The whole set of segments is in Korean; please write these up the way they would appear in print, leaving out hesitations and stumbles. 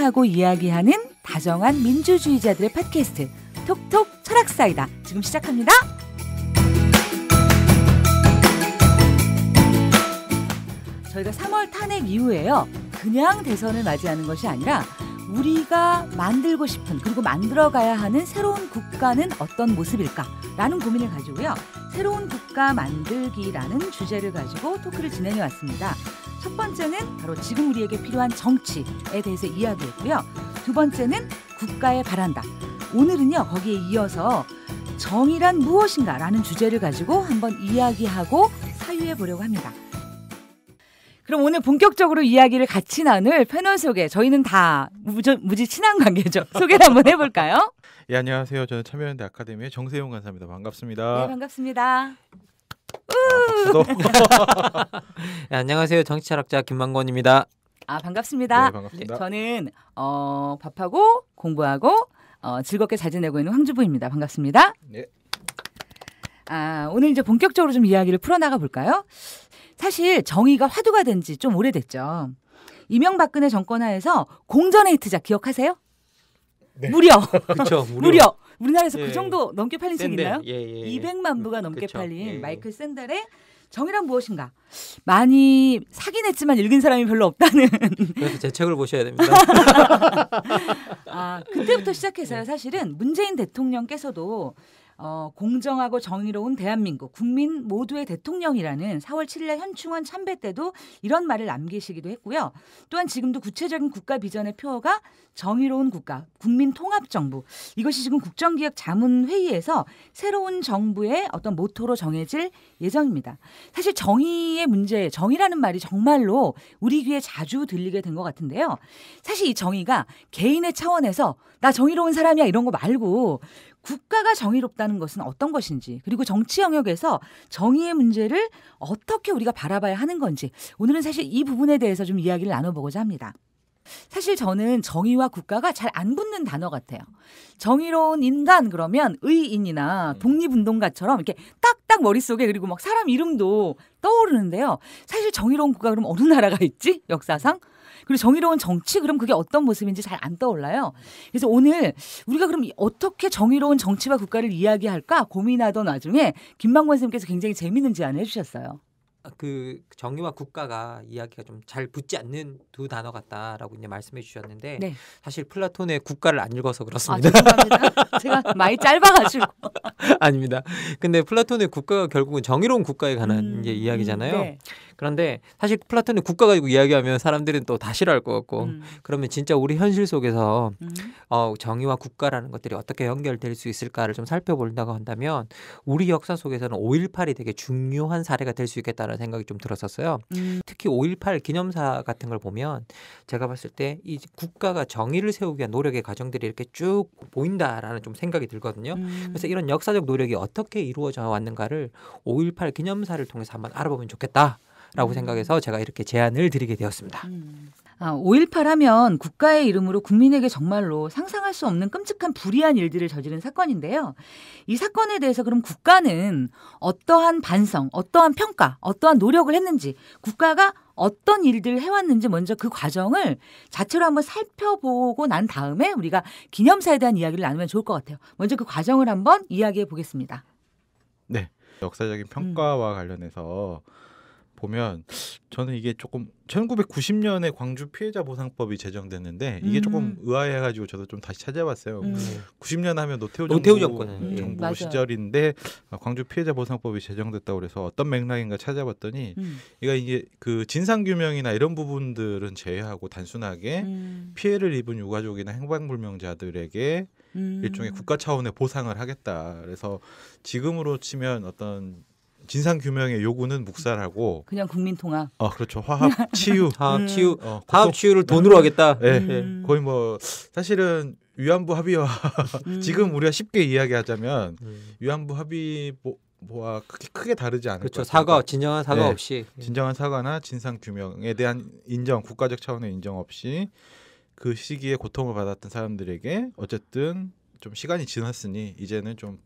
고민하고 이야기하는 다정한 민주주의자들의 팟캐스트 톡톡 철학사이다. 지금 시작합니다. 저희가 3월 탄핵 이후에요. 그냥 대선을 맞이하는 것이 아니라 우리가 만들고 싶은 그리고 만들어가야 하는 새로운 국가는 어떤 모습일까라는 고민을 가지고요. 새로운 국가 만들기라는 주제를 가지고 토크를 진행해 왔습니다. 첫 번째는 바로 지금 우리에게 필요한 정치에 대해서 이야기했고요. 두 번째는 국가에 바란다. 오늘은요, 거기에 이어서 정의란 무엇인가라는 주제를 가지고 한번 이야기하고 사유해 보려고 합니다. 그럼 오늘 본격적으로 이야기를 같이 나눌 패널 소개, 저희는 다 무지 친한 관계죠. 소개를 한번 해볼까요? 예, 안녕하세요. 저는 참여연대 아카데미의 정세용 간사입니다. 반갑습니다. 네, 반갑습니다. 박수도. 네, 안녕하세요. 정치철학자 김만권입니다. 반갑습니다. 네, 반갑습니다. 저는 밥하고 공부하고 즐겁게 잘 지내고 있는 황주부입니다. 반갑습니다. 네. 오늘 이제 본격적으로 좀 이야기를 풀어나가 볼까요? 사실 정의가 화두가 된 지 좀 오래됐죠. 이명박근혜 정권 하에서 공전에이트작 기억하세요? 네. 무려. 그렇죠. 무려. 우리나라에서 예. 그 정도 넘게 팔린 책 있나요? 예. 200만 부가 넘게 그쵸. 팔린 예. 마이클 샌델의 정의란 무엇인가. 많이 사긴 했지만 읽은 사람이 별로 없다는. 그래서 제 책을 보셔야 됩니다. 그때부터 시작해서요. 사실은 문재인 대통령께서도 공정하고 정의로운 대한민국 국민 모두의 대통령이라는 4월 7일 현충원 참배 때도 이런 말을 남기시기도 했고요. 또한 지금도 구체적인 국가 비전의 표어가 정의로운 국가, 국민 통합 정부. 이것이 지금 국정기획 자문회의에서 새로운 정부의 어떤 모토로 정해질 예정입니다. 사실 정의의 문제, 정의라는 말이 정말로 우리 귀에 자주 들리게 된 것 같은데요. 사실 이 정의가 개인의 차원에서 나 정의로운 사람이야 이런 거 말고 국가가 정의롭다는 것은 어떤 것인지, 그리고 정치 영역에서 정의의 문제를 어떻게 우리가 바라봐야 하는 건지, 오늘은 사실 이 부분에 대해서 좀 이야기를 나눠보고자 합니다. 사실 저는 정의와 국가가 잘 안 붙는 단어 같아요. 정의로운 인간 그러면 의인이나 독립운동가처럼 이렇게 딱딱 머릿속에, 그리고 막 사람 이름도 떠오르는데요. 사실 정의로운 국가 그럼 어느 나라가 있지? 역사상? 그리고 정의로운 정치 그럼 그게 어떤 모습인지 잘 안 떠올라요. 그래서 오늘 우리가 그럼 어떻게 정의로운 정치와 국가를 이야기할까 고민하던 와중에 김만권 선생님께서 굉장히 재미있는 제안을 해주셨어요. 그 정의와 국가가 이야기가 좀 잘 붙지 않는 두 단어 같다라고 이제 말씀해 주셨는데 네. 사실 플라톤의 국가를 안 읽어서 그렇습니다. 죄송합니다. 제가 많이 짧아가지고. 아닙니다. 근데 플라톤의 국가가 결국은 정의로운 국가에 관한 이제 이야기잖아요. 네. 그런데 사실 플라톤의 국가 가지고 이야기하면 사람들은 또 다 싫어할 것 같고 그러면 진짜 우리 현실 속에서 정의와 국가라는 것들이 어떻게 연결될 수 있을까를 좀 살펴본다고 한다면 우리 역사 속에서는 5.18이 되게 중요한 사례가 될 수 있겠다는 생각이 좀 들었었어요. 특히 5.18 기념사 같은 걸 보면 제가 봤을 때 이 국가가 정의를 세우기 위한 노력의 과정들이 이렇게 쭉 보인다라는 좀 생각이 들거든요. 그래서 이런 역사적 노력이 어떻게 이루어져 왔는가를 5.18 기념사를 통해서 한번 알아보면 좋겠다. 라고 생각해서 제가 이렇게 제안을 드리게 되었습니다. 5.18 하면 국가의 이름으로 국민에게 정말로 상상할 수 없는 끔찍한 불의한 일들을 저지른 사건인데요. 이 사건에 대해서 그럼 국가는 어떠한 반성, 어떠한 평가, 어떠한 노력을 했는지, 국가가 어떤 일들을 해왔는지 먼저 그 과정을 자체로 한번 살펴보고 난 다음에 우리가 기념사에 대한 이야기를 나누면 좋을 것 같아요. 먼저 그 과정을 한번 이야기해 보겠습니다. 네. 역사적인 평가와 관련해서 보면 저는 이게 조금 1990년에 광주 피해자 보상법이 제정됐는데 이게 조금 의아해가지고 저도 좀 다시 찾아봤어요. 90년 하면 노태우 정부 맞아요. 시절인데 광주 피해자 보상법이 제정됐다고 그래서 어떤 맥락인가 찾아봤더니 이게 그 진상규명이나 이런 부분들은 제외하고 단순하게 피해를 입은 유가족이나 행방불명자들에게 일종의 국가 차원의 보상을 하겠다. 그래서 지금으로 치면 어떤 진상 규명의 요구는 묵살하고 그냥 국민 통합. 그렇죠. 화합 치유. 화합 치유를 돈으로 하겠다. 네. 거의 뭐 사실은 위안부 합의와 지금 우리가 쉽게 이야기하자면 위안부 합의와 크게 다르지 않을 그렇죠. 것 같아요. 진정한 사과 없이. 진정한 사과나 진상 규명에 대한 인정, 국가적 차원의 인정 없이 그 시기에 고통을 받았던 사람들에게 어쨌든 좀 시간이 지났으니 이제는 좀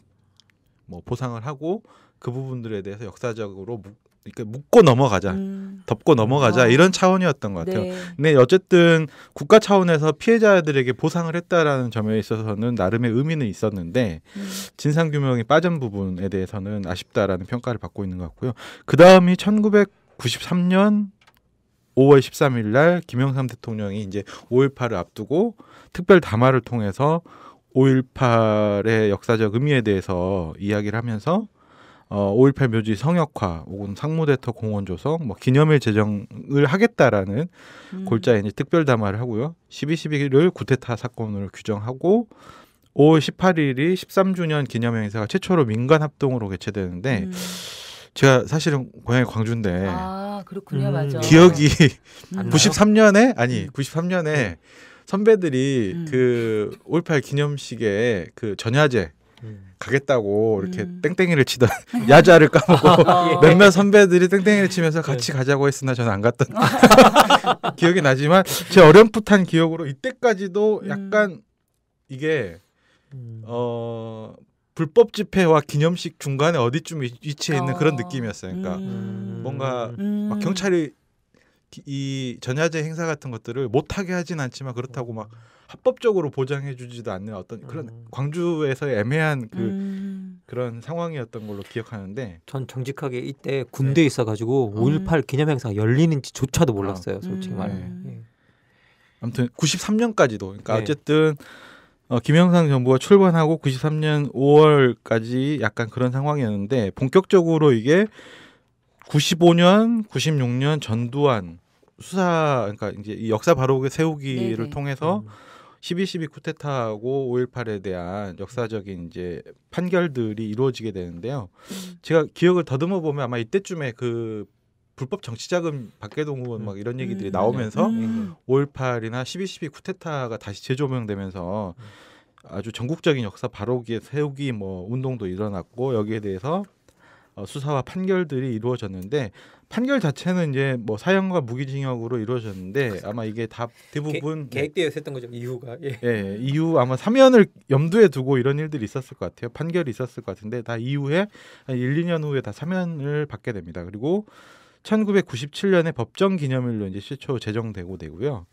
뭐 보상을 하고 그 부분들에 대해서 역사적으로 그러니까 묻고 넘어가자, 덮고 넘어가자 이런 차원이었던 것 같아요. 네. 근데 어쨌든 국가 차원에서 피해자들에게 보상을 했다라는 점에 있어서는 나름의 의미는 있었는데 진상 규명이 빠진 부분에 대해서는 아쉽다라는 평가를 받고 있는 것 같고요. 그 다음이 1993년 5월 13일 날 김영삼 대통령이 이제 5.18을 앞두고 특별 담화를 통해서 5.18의 역사적 의미에 대해서 이야기를 하면서 5.18 묘지 성역화 혹은 상무대터 공원 조성, 뭐 기념일 제정을 하겠다라는 골자에 이제 특별 담화를 하고요. 12.12를 구테타 사건으로 규정하고 5월 18일이 13주년 기념 행사가 최초로 민간 합동으로 개최되는데 제가 사실은 고향이 광주인데 그렇군요. 맞아. 기억이 안 나요? 93년에 선배들이 그 5.18 기념식에 그 전야제 가겠다고 이렇게 땡땡이를 치던 야자를 까먹고 몇몇 선배들이 땡땡이를 치면서 같이 가자고 했으나 저는 안 갔던 기억이 나지만 제 어렴풋한 기억으로 이때까지도 약간 이게 불법 집회와 기념식 중간에 어디쯤 위치해 있는 그런 느낌이었어요. 그러니까 뭔가 막 경찰이 이 전야제 행사 같은 것들을 못하게 하진 않지만 그렇다고 막 합법적으로 보장해주지도 않는 어떤 그런 광주에서의 애매한 그런 상황이었던 걸로 기억하는데 전 정직하게 이때 군대에 있어가지고 5.18 기념행사가 열리는지조차도 몰랐어요. 솔직히 말해. 아무튼 93년까지도 그러니까 어쨌든 김영삼 정부가 출범하고 93년 5월까지 약간 그런 상황이었는데 본격적으로 이게 95년, 96년 전두환 수사 그러니까 이제 이 역사 바로 세우기를 네네. 통해서 12.12 쿠데타하고 5.18에 대한 역사적인 이제 판결들이 이루어지게 되는데요. 제가 기억을 thumb 보면 아마 이때쯤에 그 불법 정치자금 박계동 의원 막 이런 얘기들이 나오면서 5.18이나 12.12 쿠데타가 다시 재조명되면서 아주 전국적인 역사 바로기 세우기 뭐 운동도 일어났고 여기에 대해서 수사와 판결들이 이루어졌는데 판결 자체는 이제 뭐 사형과 무기징역으로 이루어졌는데 아마 이게 다 대부분 계획되어 있었던 거죠. 이유가. 이후 아마 사면을 염두에 두고 이런 일들이 있었을 것 같아요. 판결이 있었을 것 같은데 다 이후에 한 1, 2년 후에 다 사면을 받게 됩니다. 그리고 1997년에 법정 기념일로 이제 최초 제정되고 되고요.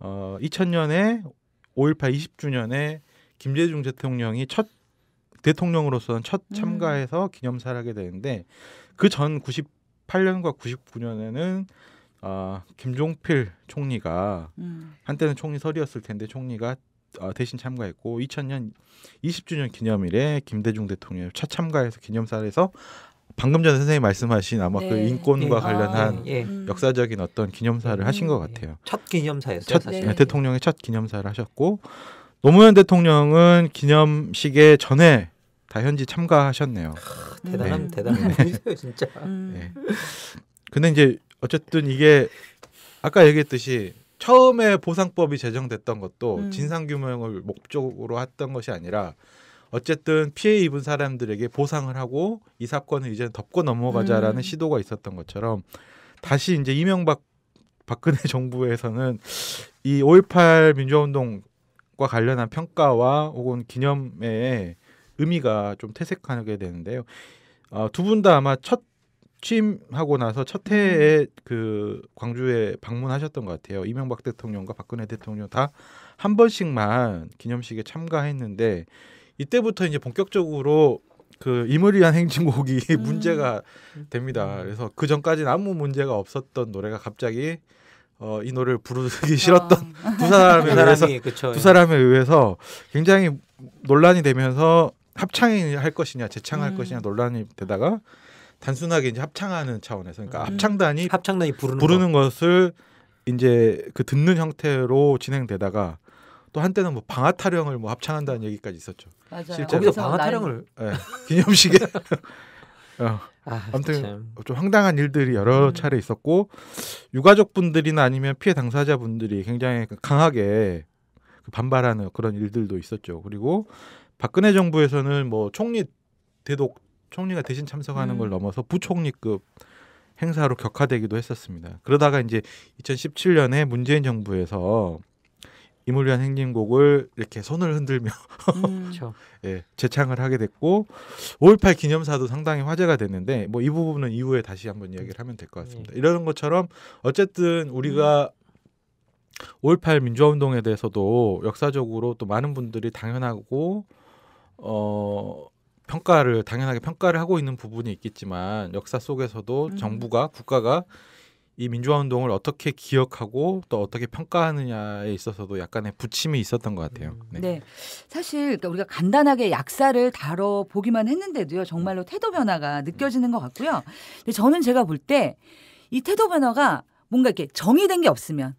2000년에 5.18 20주년에 김대중 대통령이 첫 대통령으로서는 첫 참가해서 기념사를 하게 되는데 그 전 98년과 99년에는 김종필 총리가 한때는 총리설이었을 텐데 총리가 대신 참가했고 2000년 20주년 기념일에 김대중 대통령이 첫 참가해서 기념사를 해서 방금 전에 선생님이 말씀하신 아마 그 인권과 관련한 역사적인 어떤 기념사를 하신 것 같아요. 첫 기념사였어요. 사실. 대통령의 첫 기념사를 하셨고 노무현 대통령은 기념식에 전에 다 현지 참가하셨네요. 대단한 분이세요 진짜. 근데 이제 어쨌든 이게 아까 얘기했듯이 처음에 보상법이 제정됐던 것도 진상규명을 목적으로 했던 것이 아니라 어쨌든 피해 입은 사람들에게 보상을 하고 이 사건을 이제 덮고 넘어가자라는 시도가 있었던 것처럼 다시 이제 이명박 박근혜 정부에서는 이 5.18 민주화운동과 관련한 평가와 혹은 기념의 의미가 좀 퇴색하게 되는데요. 두 분 다 아마 첫 취임하고 나서 첫 해에 그 광주에 방문하셨던 것 같아요. 이명박 대통령과 박근혜 대통령 다 한 번씩만 기념식에 참가했는데 이때부터 이제 본격적으로 그 이무리한 행진곡이 문제가 됩니다. 그래서 그 전까지는 아무 문제가 없었던 노래가 갑자기 이 노래를 부르기 싫었던 두 사람에 의해서 굉장히 논란이 되면서 합창할 것이냐 재창할 것이냐 논란이 되다가 단순하게 이제 합창하는 차원에서 그러니까 합창단이 부르는 것을 이제 그 듣는 형태로 진행되다가 또 한때는 뭐 방아 타령을 뭐 합창한다는 얘기까지 있었죠. 맞아요. 실제로 거기서 방아 타령을 기념식에 아무튼 좀 황당한 일들이 여러 차례 있었고 유가족분들이나 아니면 피해 당사자분들이 굉장히 강하게 반발하는 그런 일들도 있었죠. 그리고 박근혜 정부에서는 뭐 총리가 대신 참석하는 걸 넘어서 부총리급 행사로 격화되기도 했었습니다. 그러다가 이제 2017년에 문재인 정부에서 임을 위한 행진곡을 이렇게 손을 흔들며 그렇죠. 예, 재창을 하게 됐고 5.18 기념사도 상당히 화제가 됐는데 뭐 이 부분은 이후에 다시 한번 이야기를 하면 될 것 같습니다. 이런 것처럼 어쨌든 우리가 5.18 민주화운동에 대해서도 역사적으로 또 많은 분들이 당연하고 당연하게 평가를 하고 있는 부분이 있겠지만 역사 속에서도 정부가 국가가 이 민주화운동을 어떻게 기억하고 또 어떻게 평가하느냐에 있어서도 약간의 부침이 있었던 것 같아요. 네. 네, 사실 그러니까 우리가 간단하게 약사를 다뤄보기만 했는데도요. 정말로 태도 변화가 느껴지는 것 같고요. 근데 저는 제가 볼 때 이 태도 변화가 뭔가 이렇게 정의된 게 없으면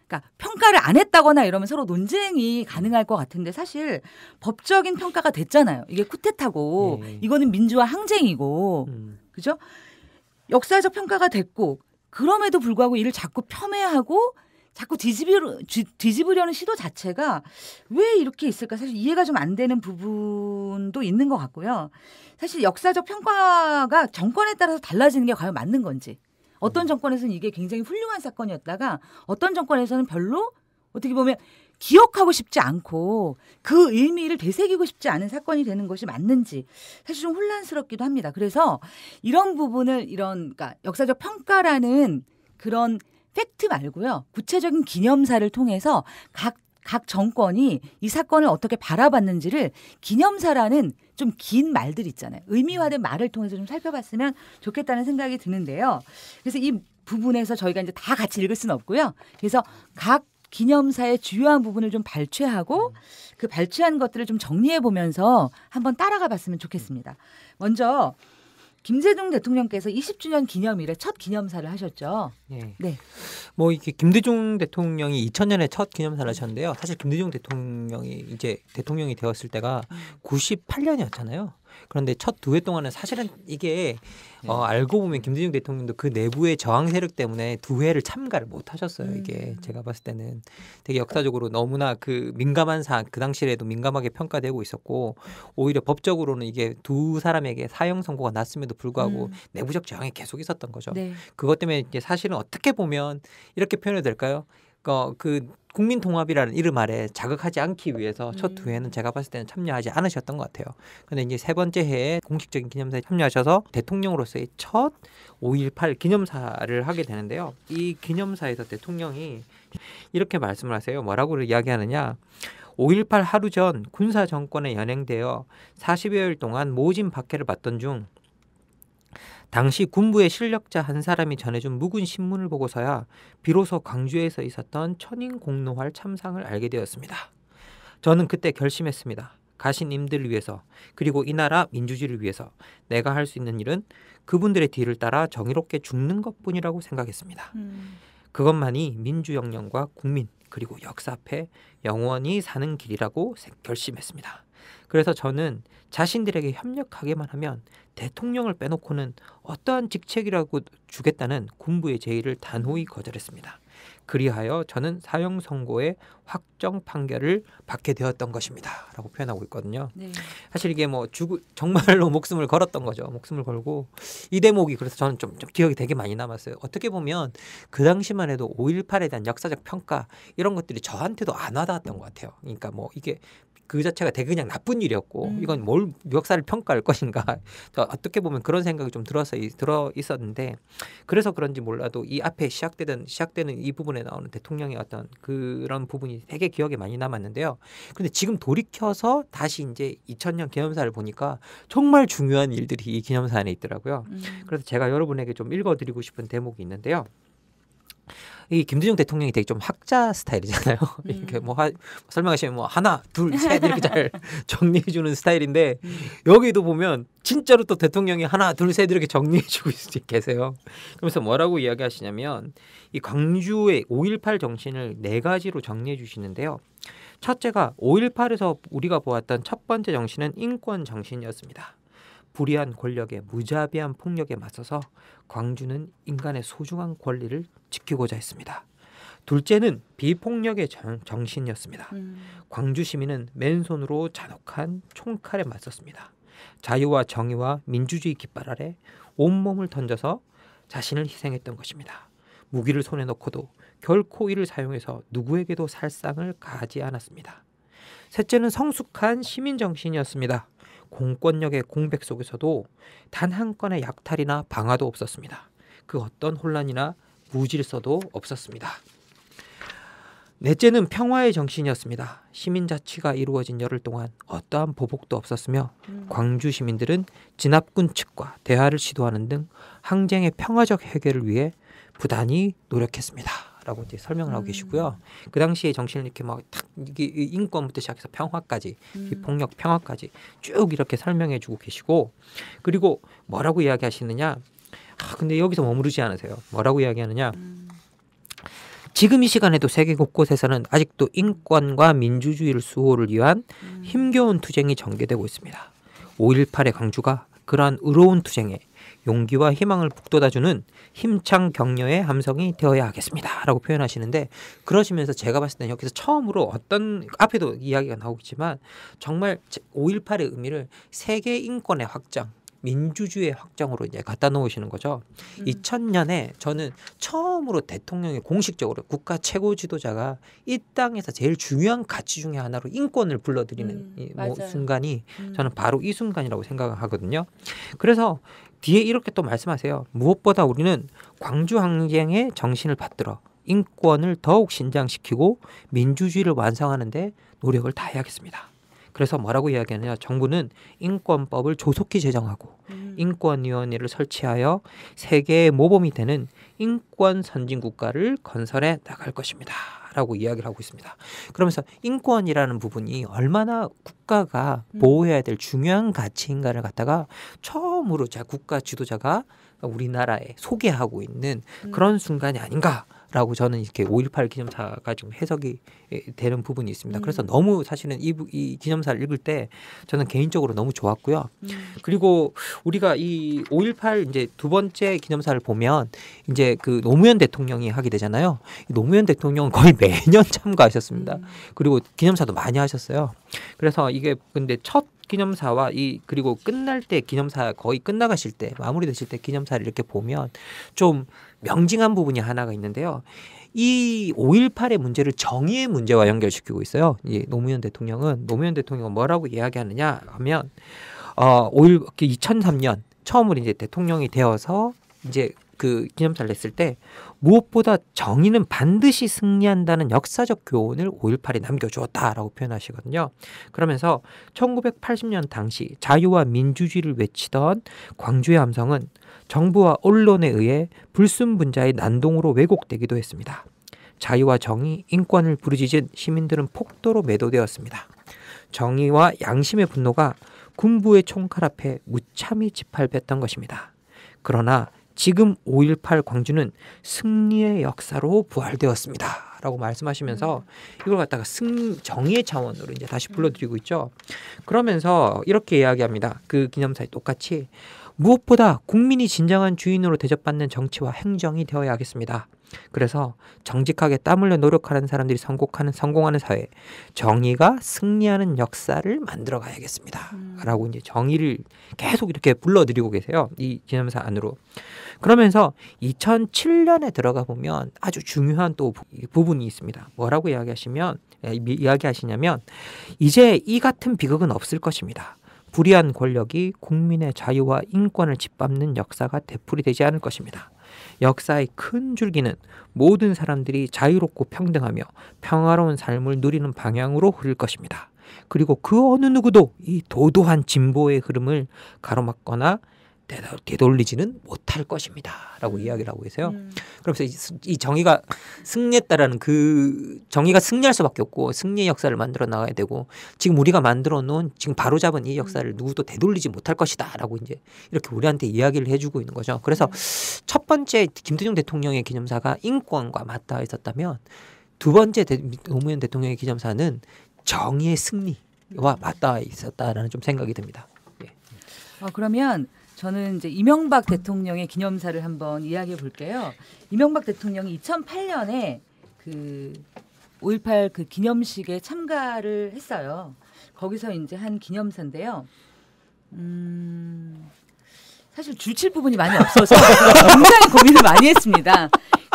그러니까 평가를 안 했다거나 이러면 서로 논쟁이 가능할 것 같은데 사실 법적인 평가가 됐잖아요. 이게 쿠데타고 이거는 민주화 항쟁이고 그죠? 역사적 평가가 됐고 그럼에도 불구하고 이를 자꾸 폄훼하고 자꾸 뒤집으려는 시도 자체가 왜 이렇게 있을까 사실 이해가 좀 안 되는 부분도 있는 것 같고요. 사실 역사적 평가가 정권에 따라서 달라지는 게 과연 맞는 건지 어떤 정권에서는 이게 굉장히 훌륭한 사건이었다가 어떤 정권에서는 별로 어떻게 보면 기억하고 싶지 않고 그 의미를 되새기고 싶지 않은 사건이 되는 것이 맞는지 사실 좀 혼란스럽기도 합니다. 그래서 이런 부분을 그러니까 역사적 평가라는 그런 팩트 말고요. 구체적인 기념사를 통해서 각 정권이 이 사건을 어떻게 바라봤는지를 기념사라는 좀 긴 말들 있잖아요. 의미화된 말을 통해서 좀 살펴봤으면 좋겠다는 생각이 드는데요. 그래서 이 부분에서 저희가 이제 다 같이 읽을 수는 없고요. 그래서 각 기념사의 주요한 부분을 좀 발췌하고 그 발췌한 것들을 좀 정리해 보면서 한번 따라가 봤으면 좋겠습니다. 먼저 김대중 대통령께서 20주년 기념일에 첫 기념사를 하셨죠. 네. 네. 뭐 이게 김대중 대통령이 2000년에 첫 기념사를 하셨는데요. 사실 김대중 대통령이 이제 대통령이 되었을 때가 98년이었잖아요. 그런데 첫 2회 동안은 사실은 이게 알고 보면 김대중 대통령도 그 내부의 저항 세력 때문에 2회를 참가를 못 하셨어요. 이게 제가 봤을 때는 되게 역사적으로 너무나 그 민감한 사안 그 당시에도 민감하게 평가되고 있었고 오히려 법적으로는 이게 두 사람에게 사형 선고가 났음에도 불구하고 내부적 저항이 계속 있었던 거죠. 네. 그것 때문에 이제 사실은 어떻게 보면 이렇게 표현해도 될까요? 그 국민 통합이라는 이름 아래 자극하지 않기 위해서 첫 2회는 제가 봤을 때는 참여하지 않으셨던 것 같아요. 그런데 이제 3번째 해에 공식적인 기념사에 참여하셔서 대통령으로서의 첫 5.18 기념사를 하게 되는데요. 이 기념사에서 대통령이 이렇게 말씀을 하세요. 뭐라고 이야기하느냐. 5.18 하루 전 군사 정권에 연행되어 40여일 동안 모진 박해를 받던 중 당시 군부의 실력자 한 사람이 전해준 묵은 신문을 보고서야 비로소 광주에서 있었던 천인공노활 참상을 알게 되었습니다. 저는 그때 결심했습니다. 가신 임들을 위해서 그리고 이 나라 민주주의를 위해서 내가 할 수 있는 일은 그분들의 뒤를 따라 정의롭게 죽는 것뿐이라고 생각했습니다. 그것만이 민주영령과 국민 그리고 역사 앞에 영원히 사는 길이라고 결심했습니다. 그래서 저는 자신들에게 협력하게만 하면 대통령을 빼놓고는 어떠한 직책이라고 주겠다는 군부의 제의를 단호히 거절했습니다. 그리하여 저는 사형 선고의 확정 판결을 받게 되었던 것입니다. 라고 표현하고 있거든요. 네. 사실 이게 뭐 정말로 목숨을 걸었던 거죠. 목숨을 걸고 이 대목이 그래서 저는 좀 기억이 되게 많이 남았어요. 어떻게 보면 그 당시만 해도 5.18에 대한 역사적 평가 이런 것들이 저한테도 안 와닿았던 것 같아요. 그러니까 뭐 이게 그 자체가 되게 그냥 나쁜 일이었고 이건 뭘 역사를 평가할 것인가 어떻게 보면 그런 생각이 좀 들어 있었는데 그래서 그런지 몰라도 이 앞에 시작되는 이 부분에 나오는 대통령의 어떤 그런 부분이 되게 기억에 많이 남았는데요. 그런데 지금 돌이켜서 다시 이제 2000년 기념사를 보니까 정말 중요한 일들이 이 기념사 안에 있더라고요. 그래서 제가 여러분에게 좀 읽어드리고 싶은 대목이 있는데요. 이 김대중 대통령이 되게 좀 학자 스타일이잖아요. 이렇게 뭐 설명하시면 뭐 하나, 둘, 셋 이렇게 잘 정리해주는 스타일인데 여기도 보면 진짜로 또 대통령이 하나, 둘, 셋 이렇게 정리해주고 계세요. 그러면서 뭐라고 이야기하시냐면 이 광주의 5.18 정신을 4가지로 정리해 주시는데요. 첫째가 5.18에서 우리가 보았던 첫 번째 정신은 인권 정신이었습니다. 불의한 권력의 무자비한 폭력에 맞서서 광주는 인간의 소중한 권리를 지키고자 했습니다. 둘째는 비폭력의 정신이었습니다. 광주 시민은 맨손으로 잔혹한 총칼에 맞섰습니다. 자유와 정의와 민주주의 깃발 아래 온몸을 던져서 자신을 희생했던 것입니다. 무기를 손에 넣고도 결코 이를 사용해서 누구에게도 살상을 가하지 않았습니다. 셋째는 성숙한 시민정신이었습니다. 공권력의 공백 속에서도 단 한 건의 약탈이나 방화도 없었습니다. 그 어떤 혼란이나 무질서도 없었습니다. 넷째는 평화의 정신이었습니다. 시민자치가 이루어진 열흘 동안 어떠한 보복도 없었으며 광주 시민들은 진압군 측과 대화를 시도하는 등 항쟁의 평화적 해결을 위해 부단히 노력했습니다. 라고 이제 설명을 하고 계시고요. 그 당시에 정신을 이렇게 막 탁 인권부터 시작해서 평화까지, 폭력 평화까지 쭉 이렇게 설명해 주고 계시고, 그리고 뭐라고 이야기하시느냐? 근데 여기서 머무르지 않으세요. 뭐라고 이야기하느냐? 지금 이 시간에도 세계 곳곳에서는 아직도 인권과 민주주의를 수호를 위한 힘겨운 투쟁이 전개되고 있습니다. 5.18의 광주가 그러한 의로운 투쟁에 용기와 희망을 북돋아주는 힘찬 격려의 함성이 되어야 하겠습니다. 라고 표현하시는데, 그러시면서 제가 봤을 때는 여기서 처음으로 어떤, 앞에도 이야기가 나오겠지만 정말 5.18의 의미를 세계 인권의 확장, 민주주의의 확장으로 이제 갖다 놓으시는 거죠. 2000년에 저는 처음으로 대통령이 공식적으로 국가 최고 지도자가 이 땅에서 제일 중요한 가치 중에 하나로 인권을 불러들이는 순간이 저는 바로 이 순간이라고 생각하거든요. 그래서 뒤에 이렇게 또 말씀하세요. 무엇보다 우리는 광주 항쟁의 정신을 받들어 인권을 더욱 신장시키고 민주주의를 완성하는 데 노력을 다해야겠습니다. 그래서 뭐라고 이야기하느냐? 정부는 인권법을 조속히 제정하고 인권위원회를 설치하여 세계의 모범이 되는 인권 선진 국가를 건설해 나갈 것입니다. 라고 이야기를 하고 있습니다. 그러면서 인권이라는 부분이 얼마나 국가가 보호해야 될 중요한 가치인가를 갖다가 처음으로 국가 지도자가 우리나라에 소개하고 있는 그런 순간이 아닌가. 라고 저는 이렇게 5.18 기념사가 좀 해석이 되는 부분이 있습니다. 그래서 너무 사실은 이 기념사를 읽을 때 저는 개인적으로 너무 좋았고요. 그리고 우리가 이 5.18 이제 두 번째 기념사를 보면 이제 그 노무현 대통령이 하게 되잖아요. 노무현 대통령은 거의 매년 참가하셨습니다. 그리고 기념사도 많이 하셨어요. 그래서 이게 근데 첫 기념사와 그리고 끝날 때 기념사 거의 끝나가실 때 마무리되실 때 기념사를 이렇게 보면 좀 명징한 부분이 하나가 있는데요. 이 5.18의 문제를 정의의 문제와 연결시키고 있어요. 노무현 대통령은 뭐라고 이야기하느냐 하면 2003년 처음으로 이제 대통령이 되어서 이제 그 기념사를 냈을 때 무엇보다 정의는 반드시 승리한다는 역사적 교훈을 5.18이 남겨주었다라고 표현하시거든요. 그러면서 1980년 당시 자유와 민주주의를 외치던 광주의 함성은 정부와 언론에 의해 불순분자의 난동으로 왜곡되기도 했습니다. 자유와 정의, 인권을 부르짖은 시민들은 폭도로 매도되었습니다. 정의와 양심의 분노가 군부의 총칼 앞에 무참히 짓밟혔던 것입니다. 그러나 지금 5.18 광주는 승리의 역사로 부활되었습니다. 라고 말씀하시면서 이걸 갖다가 정의의 차원으로 이제 다시 불러드리고 있죠. 그러면서 이렇게 이야기합니다. 그 기념사에 똑같이 무엇보다 국민이 진정한 주인으로 대접받는 정치와 행정이 되어야 하겠습니다. 그래서 정직하게 땀 흘려 노력하는 사람들이 성공하는 사회, 정의가 승리하는 역사를 만들어 가야겠습니다. 라고 이제 정의를 계속 이렇게 불러드리고 계세요. 이 기념사 안으로. 그러면서 2007년에 들어가 보면 아주 중요한 또 부분이 있습니다. 뭐라고 이야기하시냐면 이제 이 같은 비극은 없을 것입니다. 불의한 권력이 국민의 자유와 인권을 짓밟는 역사가 되풀이되지 않을 것입니다. 역사의 큰 줄기는 모든 사람들이 자유롭고 평등하며 평화로운 삶을 누리는 방향으로 흐를 것입니다. 그리고 그 어느 누구도 이 도도한 진보의 흐름을 가로막거나 되돌리지는 못할 것입니다. 라고 이야기를 하고 계세요. 그러면서 이 정의가 승리했다라는 그 정의가 승리할 수밖에 없고 승리의 역사를 만들어 나가야 되고 지금 우리가 만들어 놓은 지금 바로잡은 이 역사를 누구도 되돌리지 못할 것이다. 라고 이제 이렇게 우리한테 이야기를 해주고 있는 거죠. 그래서 첫 번째 김대중 대통령의 기념사가 인권과 맞닿아 있었다면 두 번째 노무현 대통령의 기념사는 정의의 승리와 맞닿아 있었다라는 좀 생각이 듭니다. 예. 그러면 저는 이제 이명박 대통령의 기념사를 한번 이야기해 볼게요. 이명박 대통령이 2008년에 그 5.18 그 기념식에 참가를 했어요. 거기서 이제 한 기념사인데요. 사실 줄칠 부분이 많이 없어서 굉장히 고민을 많이 했습니다.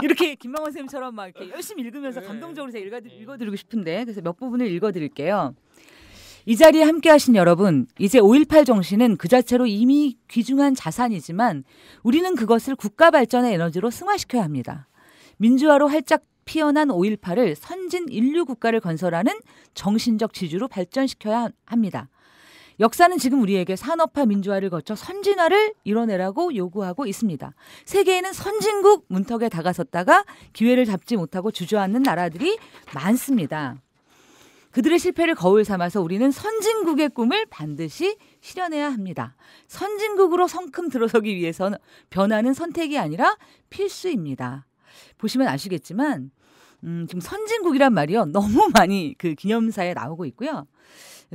이렇게 김만원 선생님처럼 막 이렇게 열심히 읽으면서 감동적으로 제가 읽어드리고 싶은데 그래서 몇 부분을 읽어드릴게요. 이 자리에 함께하신 여러분, 이제 5.18 정신은 그 자체로 이미 귀중한 자산이지만 우리는 그것을 국가 발전의 에너지로 승화시켜야 합니다. 민주화로 활짝 피어난 5.18을 선진 인류 국가를 건설하는 정신적 지주로 발전시켜야 합니다. 역사는 지금 우리에게 산업화 민주화를 거쳐 선진화를 이뤄내라고 요구하고 있습니다. 세계에는 선진국 문턱에 다가섰다가 기회를 잡지 못하고 주저앉는 나라들이 많습니다. 그들의 실패를 거울 삼아서 우리는 선진국의 꿈을 반드시 실현해야 합니다. 선진국으로 성큼 들어서기 위해서는 변화는 선택이 아니라 필수입니다. 보시면 아시겠지만 지금 선진국이란 말이요. 너무 많이 그 기념사에 나오고 있고요.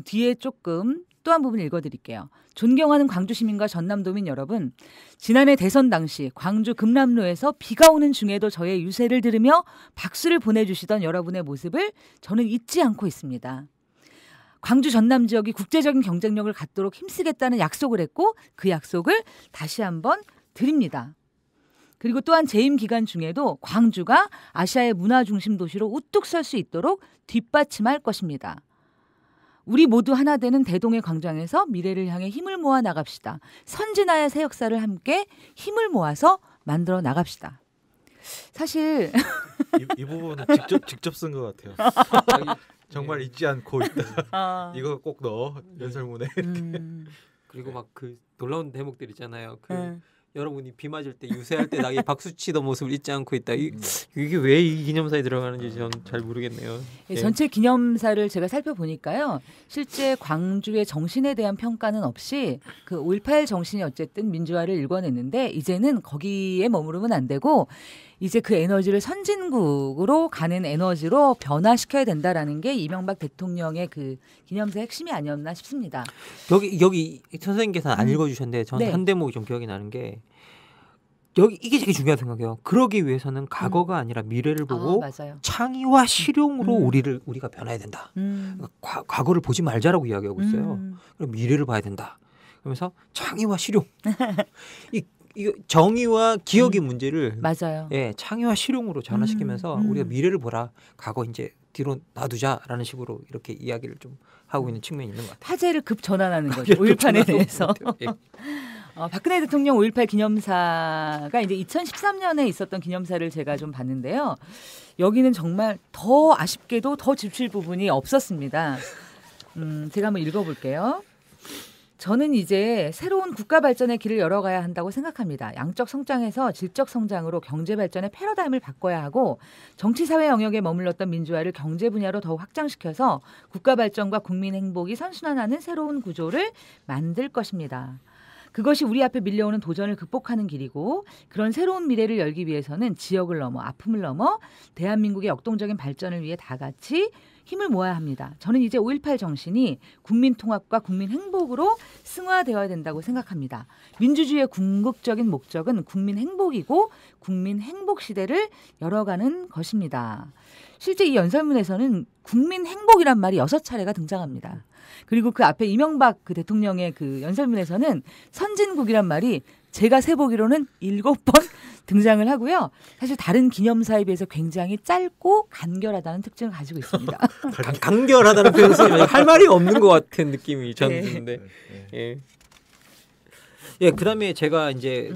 뒤에 조금 또 한 부분 읽어드릴게요. 존경하는 광주 시민과 전남도민 여러분, 지난해 대선 당시 광주 금남로에서 비가 오는 중에도 저의 유세를 들으며 박수를 보내주시던 여러분의 모습을 저는 잊지 않고 있습니다. 광주 전남 지역이 국제적인 경쟁력을 갖도록 힘쓰겠다는 약속을 했고 그 약속을 다시 한번 드립니다. 그리고 또한 재임 기간 중에도 광주가 아시아의 문화 중심 도시로 우뚝 설 수 있도록 뒷받침할 것입니다. 우리 모두 하나 되는 대동의 광장에서 미래를 향해 힘을 모아 나갑시다. 선진화의 새 역사를 함께 힘을 모아서 만들어 나갑시다. 사실 이 부분은 직접 쓴 것 같아요. 정말 잊지 않고 있다. 이거 꼭 넣어 연설문에. 그리고 막 그 놀라운 대목들 있잖아요. 여러분이 비 맞을 때 유세할 때 나게 박수 치던 모습을 잊지 않고 있다. 이게 왜 이 기념사에 들어가는지 전 잘 모르겠네요. 예. 전체 기념사를 제가 살펴보니까요. 실제 광주의 정신에 대한 평가는 없이 그 5.18 정신이 어쨌든 민주화를 일궈냈는데 이제는 거기에 머무르면 안 되고 이제 그 에너지를 선진국으로 가는 에너지로 변화시켜야 된다라는 게 이명박 대통령의 그 기념사의 핵심이 아니었나 싶습니다. 여기 선생님께서는 안 읽어주셨는데 저는 네. 한 대목이 좀 기억이 나는 게 여기 이게 되게 중요하다고 생각해요. 그러기 위해서는 과거가 아니라 미래를 보고 창의와 실용으로 우리가 변해야 된다. 그러니까 과거를 보지 말자라고 이야기하고 있어요. 그럼 미래를 봐야 된다. 그러면서 창의와 실용. 이 정의와 기억의 문제를 맞아요. 예, 창의와 실용으로 전환시키면서 우리가 미래를 보라. 과거 이제 뒤로 놔두자라는 식으로 이렇게 이야기를 좀 하고 있는 측면이 있는 것 같아요. 화제를 급 전환하는 거죠. 5.18에 대해서. 예. 박근혜 대통령 5.18 기념사가 이제 2013년에 있었던 기념사를 제가 좀 봤는데요. 여기는 정말 더 아쉽게도 더 짚칠 부분이 없었습니다. 제가 한번 읽어볼게요. 저는 이제 새로운 국가 발전의 길을 열어가야 한다고 생각합니다. 양적 성장에서 질적 성장으로 경제 발전의 패러다임을 바꿔야 하고 정치 사회 영역에 머물렀던 민주화를 경제 분야로 더욱 확장시켜서 국가 발전과 국민 행복이 선순환하는 새로운 구조를 만들 것입니다. 그것이 우리 앞에 밀려오는 도전을 극복하는 길이고 그런 새로운 미래를 열기 위해서는 지역을 넘어 아픔을 넘어 대한민국의 역동적인 발전을 위해 다 같이 힘을 모아야 합니다. 저는 이제 5.18 정신이 국민 통합과 국민 행복으로 승화되어야 된다고 생각합니다. 민주주의의 궁극적인 목적은 국민 행복이고 국민 행복 시대를 열어가는 것입니다. 실제 이 연설문에서는 국민 행복이란 말이 6차례가 등장합니다. 그리고 그 앞에 이명박 그 대통령의 그 연설문에서는 선진국이란 말이 제가 세보기로는 7번 등장을 하고요. 사실 다른 기념사에 비해서 굉장히 짧고 간결하다는 특징을 가지고 있습니다. 간결하다는 표현 쓰면 할 말이 없는 것 같은 느낌이 저는 드는데. 예. 예, 그다음에 제가 이제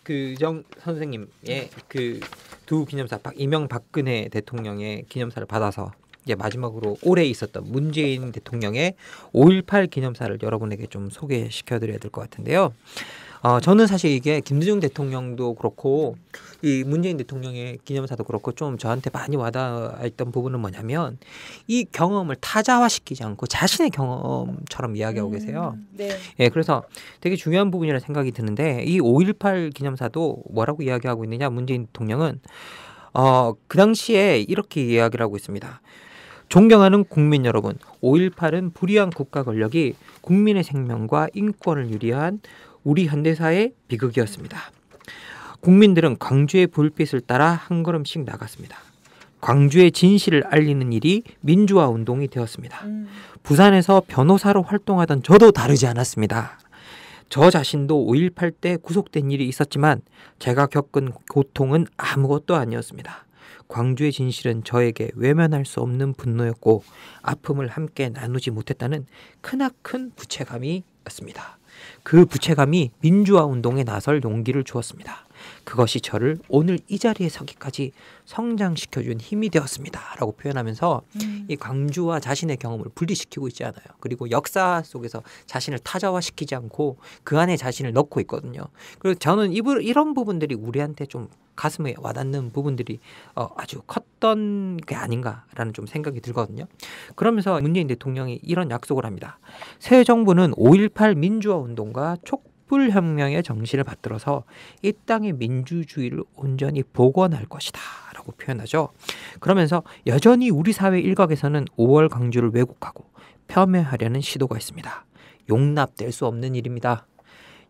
그정 선생님의 그 두 기념사 이명박근혜 대통령의 기념사를 받아서 이제 마지막으로 올해 있었던 문재인 대통령의 5.18 기념사를 여러분에게 좀 소개시켜드려야 될 것 같은데요. 저는 사실 이게 김대중 대통령도 그렇고 이 문재인 대통령의 기념사도 그렇고 좀 저한테 많이 와닿았던 부분은 뭐냐면 이 경험을 타자화시키지 않고 자신의 경험처럼 이야기하고 계세요. 네. 예, 그래서 되게 중요한 부분이라 생각이 드는데 이 5.18 기념사도 뭐라고 이야기하고 있느냐 문재인 대통령은 그 당시에 이렇게 이야기를 하고 있습니다. 존경하는 국민 여러분, 5.18은 불의한 국가 권력이 국민의 생명과 인권을 유리한 우리 현대사의 비극이었습니다. 국민들은 광주의 불빛을 따라 한 걸음씩 나갔습니다. 광주의 진실을 알리는 일이 민주화 운동이 되었습니다. 부산에서 변호사로 활동하던 저도 다르지 않았습니다. 저 자신도 5.18 때 구속된 일이 있었지만 제가 겪은 고통은 아무것도 아니었습니다. 광주의 진실은 저에게 외면할 수 없는 분노였고 아픔을 함께 나누지 못했다는 크나큰 부채감이었습니다. 그 부채감이 민주화 운동에 나설 용기를 주었습니다. 그것이 저를 오늘 이 자리에 서기까지 성장시켜준 힘이 되었습니다. 라고 표현하면서 이 광주와 자신의 경험을 분리시키고 있지 않아요. 그리고 역사 속에서 자신을 타자화시키지 않고 그 안에 자신을 넣고 있거든요. 그리고 저는 이런 부분들이 우리한테 좀 가슴에 와닿는 부분들이 아주 컸던 게 아닌가라는 좀 생각이 들거든요. 그러면서 문재인 대통령이 이런 약속을 합니다. 새 정부는 5.18 민주화 운동과 촛불혁명의 정신을 받들어서 이 땅의 민주주의를 온전히 복원할 것이다 라고 표현하죠. 그러면서 여전히 우리 사회 일각에서는 5월 광주를 왜곡하고 폄훼하려는 시도가 있습니다. 용납될 수 없는 일입니다.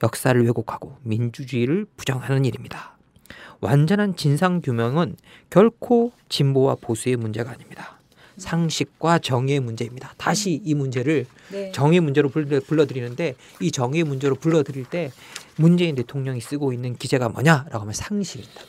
역사를 왜곡하고 민주주의를 부정하는 일입니다. 완전한 진상규명은 결코 진보와 보수의 문제가 아닙니다. 상식과 정의의 문제입니다. 다시 이 문제를 정의의 문제로 불러드리는데 이 정의의 문제로 불러드릴 때 문재인 대통령이 쓰고 있는 기제가 뭐냐라고 하면 상식이다.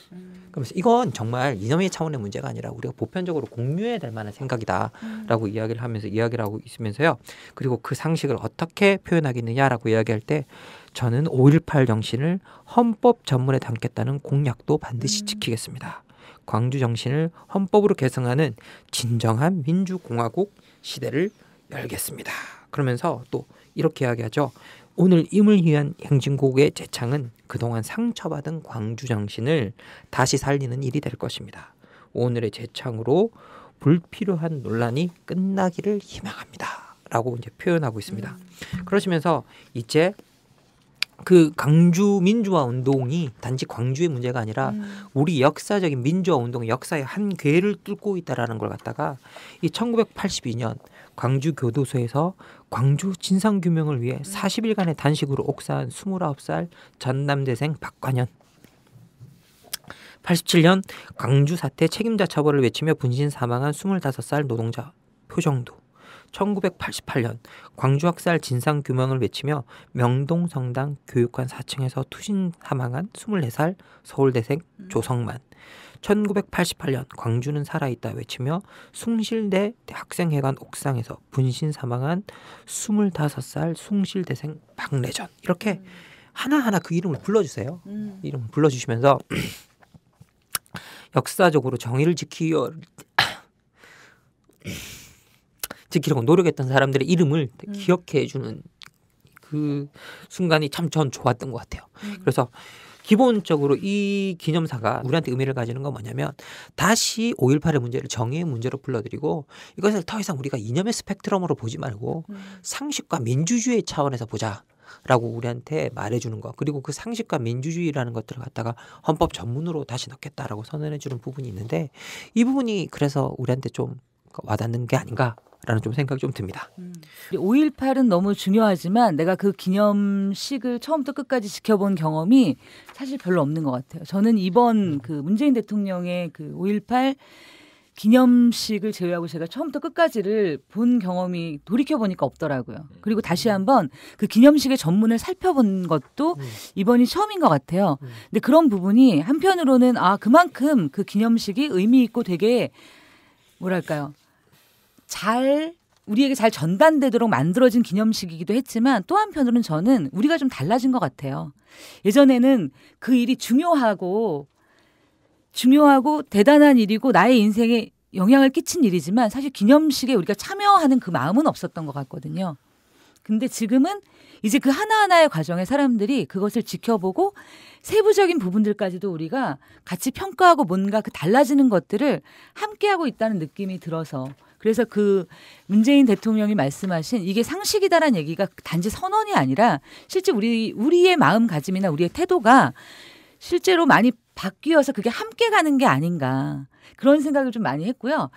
그러면서 이건 정말 이념의 차원의 문제가 아니라 우리가 보편적으로 공유해야 될 만한 생각이다라고 이야기를 하고 있으면서요. 그리고 그 상식을 어떻게 표현하겠느냐라고 이야기할 때 저는 5.18 정신을 헌법 전문에 담겠다는 공약도 반드시 지키겠습니다. 광주 정신을 헌법으로 개성하는 진정한 민주공화국 시대를 열겠습니다. 그러면서 또 이렇게 이야기하죠. 오늘 임을 위한 행진곡의 재창은 그동안 상처받은 광주 정신을 다시 살리는 일이 될 것입니다. 오늘의 재창으로 불필요한 논란이 끝나기를 희망합니다. 라고 이제 표현하고 있습니다. 그러시면서 이제 그 광주 민주화 운동이 단지 광주의 문제가 아니라 우리 역사적인 민주화 운동의 역사의 한 궤를 뚫고 있다라는 걸 갖다가 이 1982년 광주 교도소에서 광주 진상규명을 위해 40일간의 단식으로 옥사한 29살 전남대생 박관현, 87년 광주 사태 책임자 처벌을 외치며 분신 사망한 25살 노동자 표정두, 1988년 광주 학살 진상규명을 외치며 명동성당 교육관 4층에서 투신 사망한 24살 서울대생 조성만, 1988년 광주는 살아있다 외치며 숭실대 학생회관 옥상에서 분신 사망한 25살 숭실대생 박래전. 이렇게 하나하나 그 이름을 불러주세요. 이름을 불러주시면서 역사적으로 정의를 지키려고 노력했던 사람들의 이름을 기억해 주는 그 순간이 참 전 좋았던 것 같아요. 그래서 기본적으로 이 기념사가 우리한테 의미를 가지는 건 뭐냐면 다시 5.18의 문제를 정의의 문제로 불러들이고 이것을 더 이상 우리가 이념의 스펙트럼으로 보지 말고 상식과 민주주의 차원에서 보자. 라고 우리한테 말해주는 거. 그리고 그 상식과 민주주의라는 것들을 갖다가 헌법 전문으로 다시 넣겠다라고 선언해주는 부분이 있는데 이 부분이 그래서 우리한테 좀 와닿는 게 아닌가라는 좀 생각이 좀 듭니다. 5.18은 너무 중요하지만 내가 그 기념식을 처음부터 끝까지 지켜본 경험이 사실 별로 없는 것 같아요. 저는 이번 그 문재인 대통령의 그 5.18 기념식을 제외하고 제가 처음부터 끝까지를 본 경험이 돌이켜보니까 없더라고요. 그리고 다시 한번 그 기념식의 전문을 살펴본 것도 이번이 처음인 것 같아요. 근데 그런 부분이 한편으로는 그만큼 그 기념식이 의미 있고 되게 뭐랄까요. 우리에게 잘 전달되도록 만들어진 기념식이기도 했지만 또 한편으로는 저는 우리가 좀 달라진 것 같아요. 예전에는 그 일이 중요하고 대단한 일이고 나의 인생에 영향을 끼친 일이지만 사실 기념식에 우리가 참여하는 그 마음은 없었던 것 같거든요. 근데 지금은 이제 그 하나하나의 과정에 사람들이 그것을 지켜보고 세부적인 부분들까지도 우리가 같이 평가하고 뭔가 그 달라지는 것들을 함께하고 있다는 느낌이 들어서 그래서 그 문재인 대통령이 말씀하신 이게 상식이다라는 얘기가 단지 선언이 아니라 실제 우리의 마음가짐이나 우리의 태도가 실제로 많이 바뀌어서 그게 함께 가는 게 아닌가 그런 생각을 좀 많이 했고요.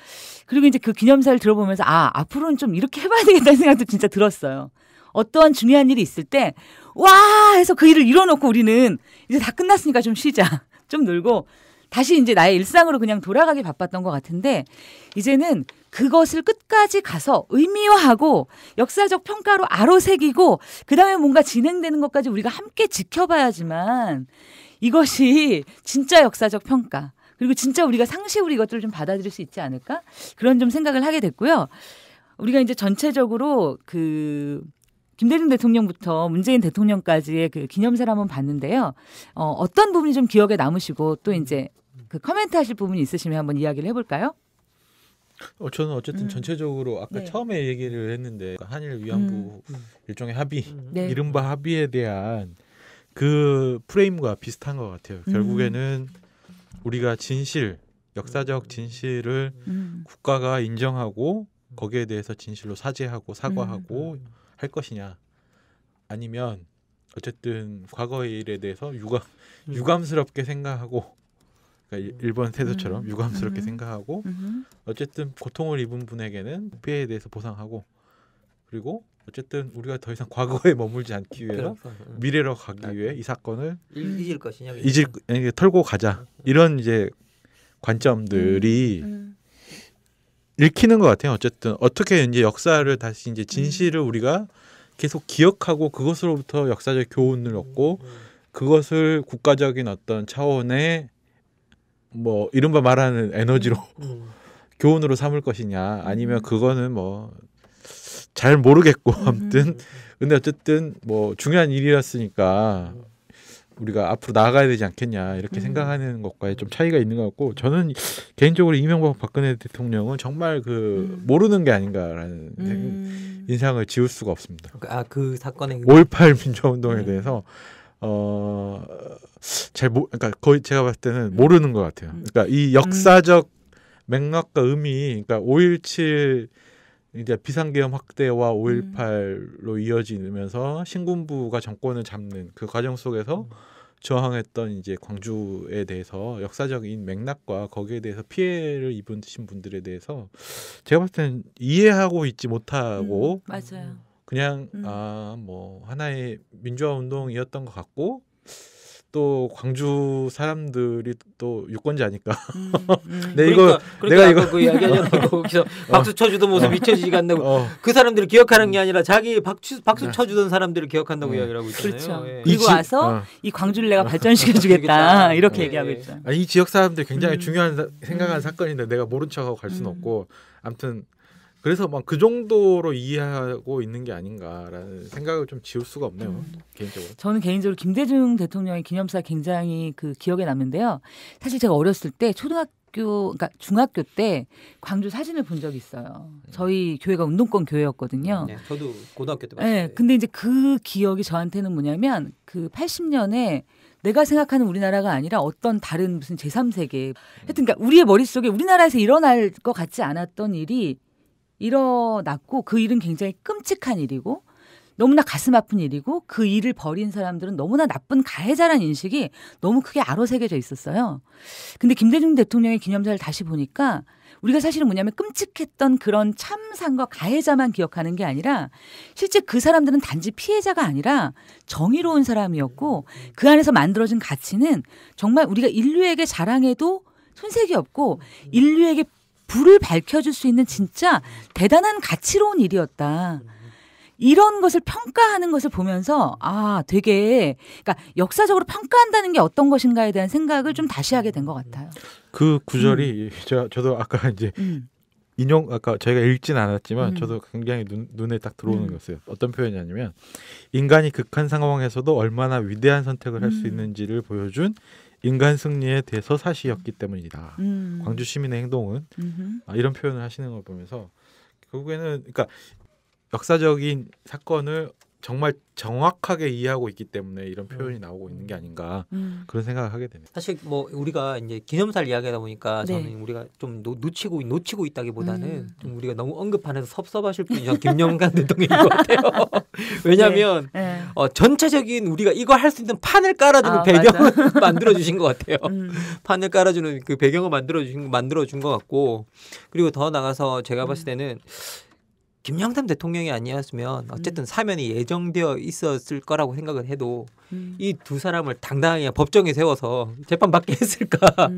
그리고 이제 그 기념사를 들어보면서 앞으로는 좀 이렇게 해봐야 되겠다는 생각도 진짜 들었어요. 어떠한 중요한 일이 있을 때 와 해서 그 일을 이뤄놓고 우리는 이제 다 끝났으니까 좀 쉬자. 좀 놀고 다시 이제 나의 일상으로 그냥 돌아가기 바빴던 것 같은데 이제는 그것을 끝까지 가서 의미화하고 역사적 평가로 아로새기고 그다음에 뭔가 진행되는 것까지 우리가 함께 지켜봐야지만 이것이 진짜 역사적 평가 그리고 진짜 우리가 상식으로 이것들을 좀 받아들일 수 있지 않을까? 그런 좀 생각을 하게 됐고요. 우리가 이제 전체적으로 그 김대중 대통령부터 문재인 대통령까지의 그 기념사를 한번 봤는데요. 어떤 부분이 좀 기억에 남으시고 또 이제 그 코멘트 하실 부분이 있으시면 한번 이야기를 해볼까요? 저는 어쨌든 전체적으로 아까 네. 처음에 얘기를 했는데 한일 위안부 일종의 합의, 네. 이른바 합의에 대한 그 프레임과 비슷한 것 같아요. 결국에는 우리가 진실, 역사적 진실을 국가가 인정하고 거기에 대해서 진실로 사죄하고 사과하고 할 것이냐 아니면 어쨌든 과거의 일에 대해서 유감스럽게 생각하고 그러니까 일본 태도처럼 유감스럽게 생각하고 어쨌든 고통을 입은 분에게는 피해에 대해서 보상하고 그리고 어쨌든 우리가 더 이상 과거에 머물지 않기 위해서 미래로 가기 위해 이 사건을 잊을 것이냐 털고 가자 이런 이제 관점들이 읽히는 것 같아요. 어쨌든 어떻게 이제 역사를 다시 이제 진실을 우리가 계속 기억하고 그것으로부터 역사적 교훈을 얻고 그것을 국가적인 어떤 차원의 뭐 이른바 말하는 에너지로 교훈으로 삼을 것이냐 아니면 그거는 뭐 잘 모르겠고 아무튼 근데 어쨌든 뭐 중요한 일이었으니까 우리가 앞으로 나아가야 되지 않겠냐 이렇게 생각하는 것과의 좀 차이가 있는 것 같고 저는 개인적으로 이명박 박근혜 대통령은 정말 그 모르는 게 아닌가라는 인상을 지울 수가 없습니다. 그 사건의 5.18 민주화운동에 대해서 그러니까 거의 제가 봤을 때는 모르는 것 같아요. 그러니까 이 역사적 맥락과 의미, 그러니까 5.17 이제 비상계엄 확대와 5.18로 이어지면서 신군부가 정권을 잡는 그 과정 속에서 저항했던 이제 광주에 대해서 역사적인 맥락과 거기에 대해서 피해를 입으신 분들에 대해서 제가 봤을 때는 이해하고 있지 못하고 맞아요. 그냥 뭐 하나의 민주화 운동이었던 것 같고 또 광주 사람들이 또 유권자니까. 내가 이거 그 이야기하잖아. 거기서 박수 쳐주던 모습 잊혀지지가 않는다고. 그 사람들을 기억하는 게 아니라 자기 박수 쳐주던 사람들을 기억한다고 이야기를 하고 있잖아요. 그렇죠. 예. 그리고 와서 이 광주를 내가 발전시켜주겠다 이렇게 얘기하고 있죠. 이 지역 사람들 굉장히 중요한 생각하는 사건인데 내가 모른 척하고 갈 수는 없고 아무튼 그래서 막 그 정도로 이해하고 있는 게 아닌가라는 생각을 좀 지울 수가 없네요. 개인적으로. 저는 개인적으로 김대중 대통령의 기념사 굉장히 그 기억에 남는데요. 사실 제가 어렸을 때 그러니까 중학교 때 광주 사진을 본 적이 있어요. 저희 교회가 운동권 교회였거든요. 네, 저도 고등학교 때 봤어요. 네, 근데 이제 그 기억이 저한테는 뭐냐면 그 80년에 내가 생각하는 우리나라가 아니라 어떤 다른 무슨 제3세계 하여튼 그러니까 우리의 머릿속에 우리나라에서 일어날 것 같지 않았던 일이 일어났고 그 일은 굉장히 끔찍한 일이고 너무나 가슴 아픈 일이고 그 일을 벌인 사람들은 너무나 나쁜 가해자라는 인식이 너무 크게 아로새겨져 있었어요. 근데 김대중 대통령의 기념사를 다시 보니까 우리가 사실은 뭐냐면 끔찍했던 그런 참상과 가해자만 기억하는 게 아니라 실제 그 사람들은 단지 피해자가 아니라 정의로운 사람이었고 그 안에서 만들어진 가치는 정말 우리가 인류에게 자랑해도 손색이 없고 인류에게 불을 밝혀줄 수 있는 진짜 대단한 가치로운 일이었다. 이런 것을 평가하는 것을 보면서 되게 그러니까 역사적으로 평가한다는 게 어떤 것인가에 대한 생각을 좀 다시 하게 된 것 같아요. 그 구절이 저도 아까 이제 아까 저희가 읽진 않았지만 저도 굉장히 눈에 딱 들어오는 거였어요. 어떤 표현이냐면 인간이 극한 상황에서도 얼마나 위대한 선택을 할 수 있는지를 보여준 인간 승리의 대서사시였기 때문이다. 광주 시민의 행동은 이런 표현을 하시는 걸 보면서 결국에는 그러니까 역사적인 사건을 정말 정확하게 이해하고 있기 때문에 이런 표현이 나오고 있는 게 아닌가 그런 생각을 하게 됩니다. 사실 뭐 우리가 이제 기념사를 이야기하다 보니까 네. 저는 우리가 좀 놓치고 있다기보다는 좀 우리가 너무 언급하면서 섭섭하실 분이 전 김영삼 대통령인 것 같아요. 왜냐하면 네. 전체적인 우리가 이거 할 수 있는 판을 깔아주는 배경을 만들어 주신 것 같아요. 판을 깔아주는 그 배경을 만들어 준 것 같고 그리고 더 나가서 제가 봤을 때는. 김영삼 대통령이 아니었으면 어쨌든 사면이 예정되어 있었을 거라고 생각을 해도 이 두 사람을 당당하게 법정에 세워서 재판받게 했을까?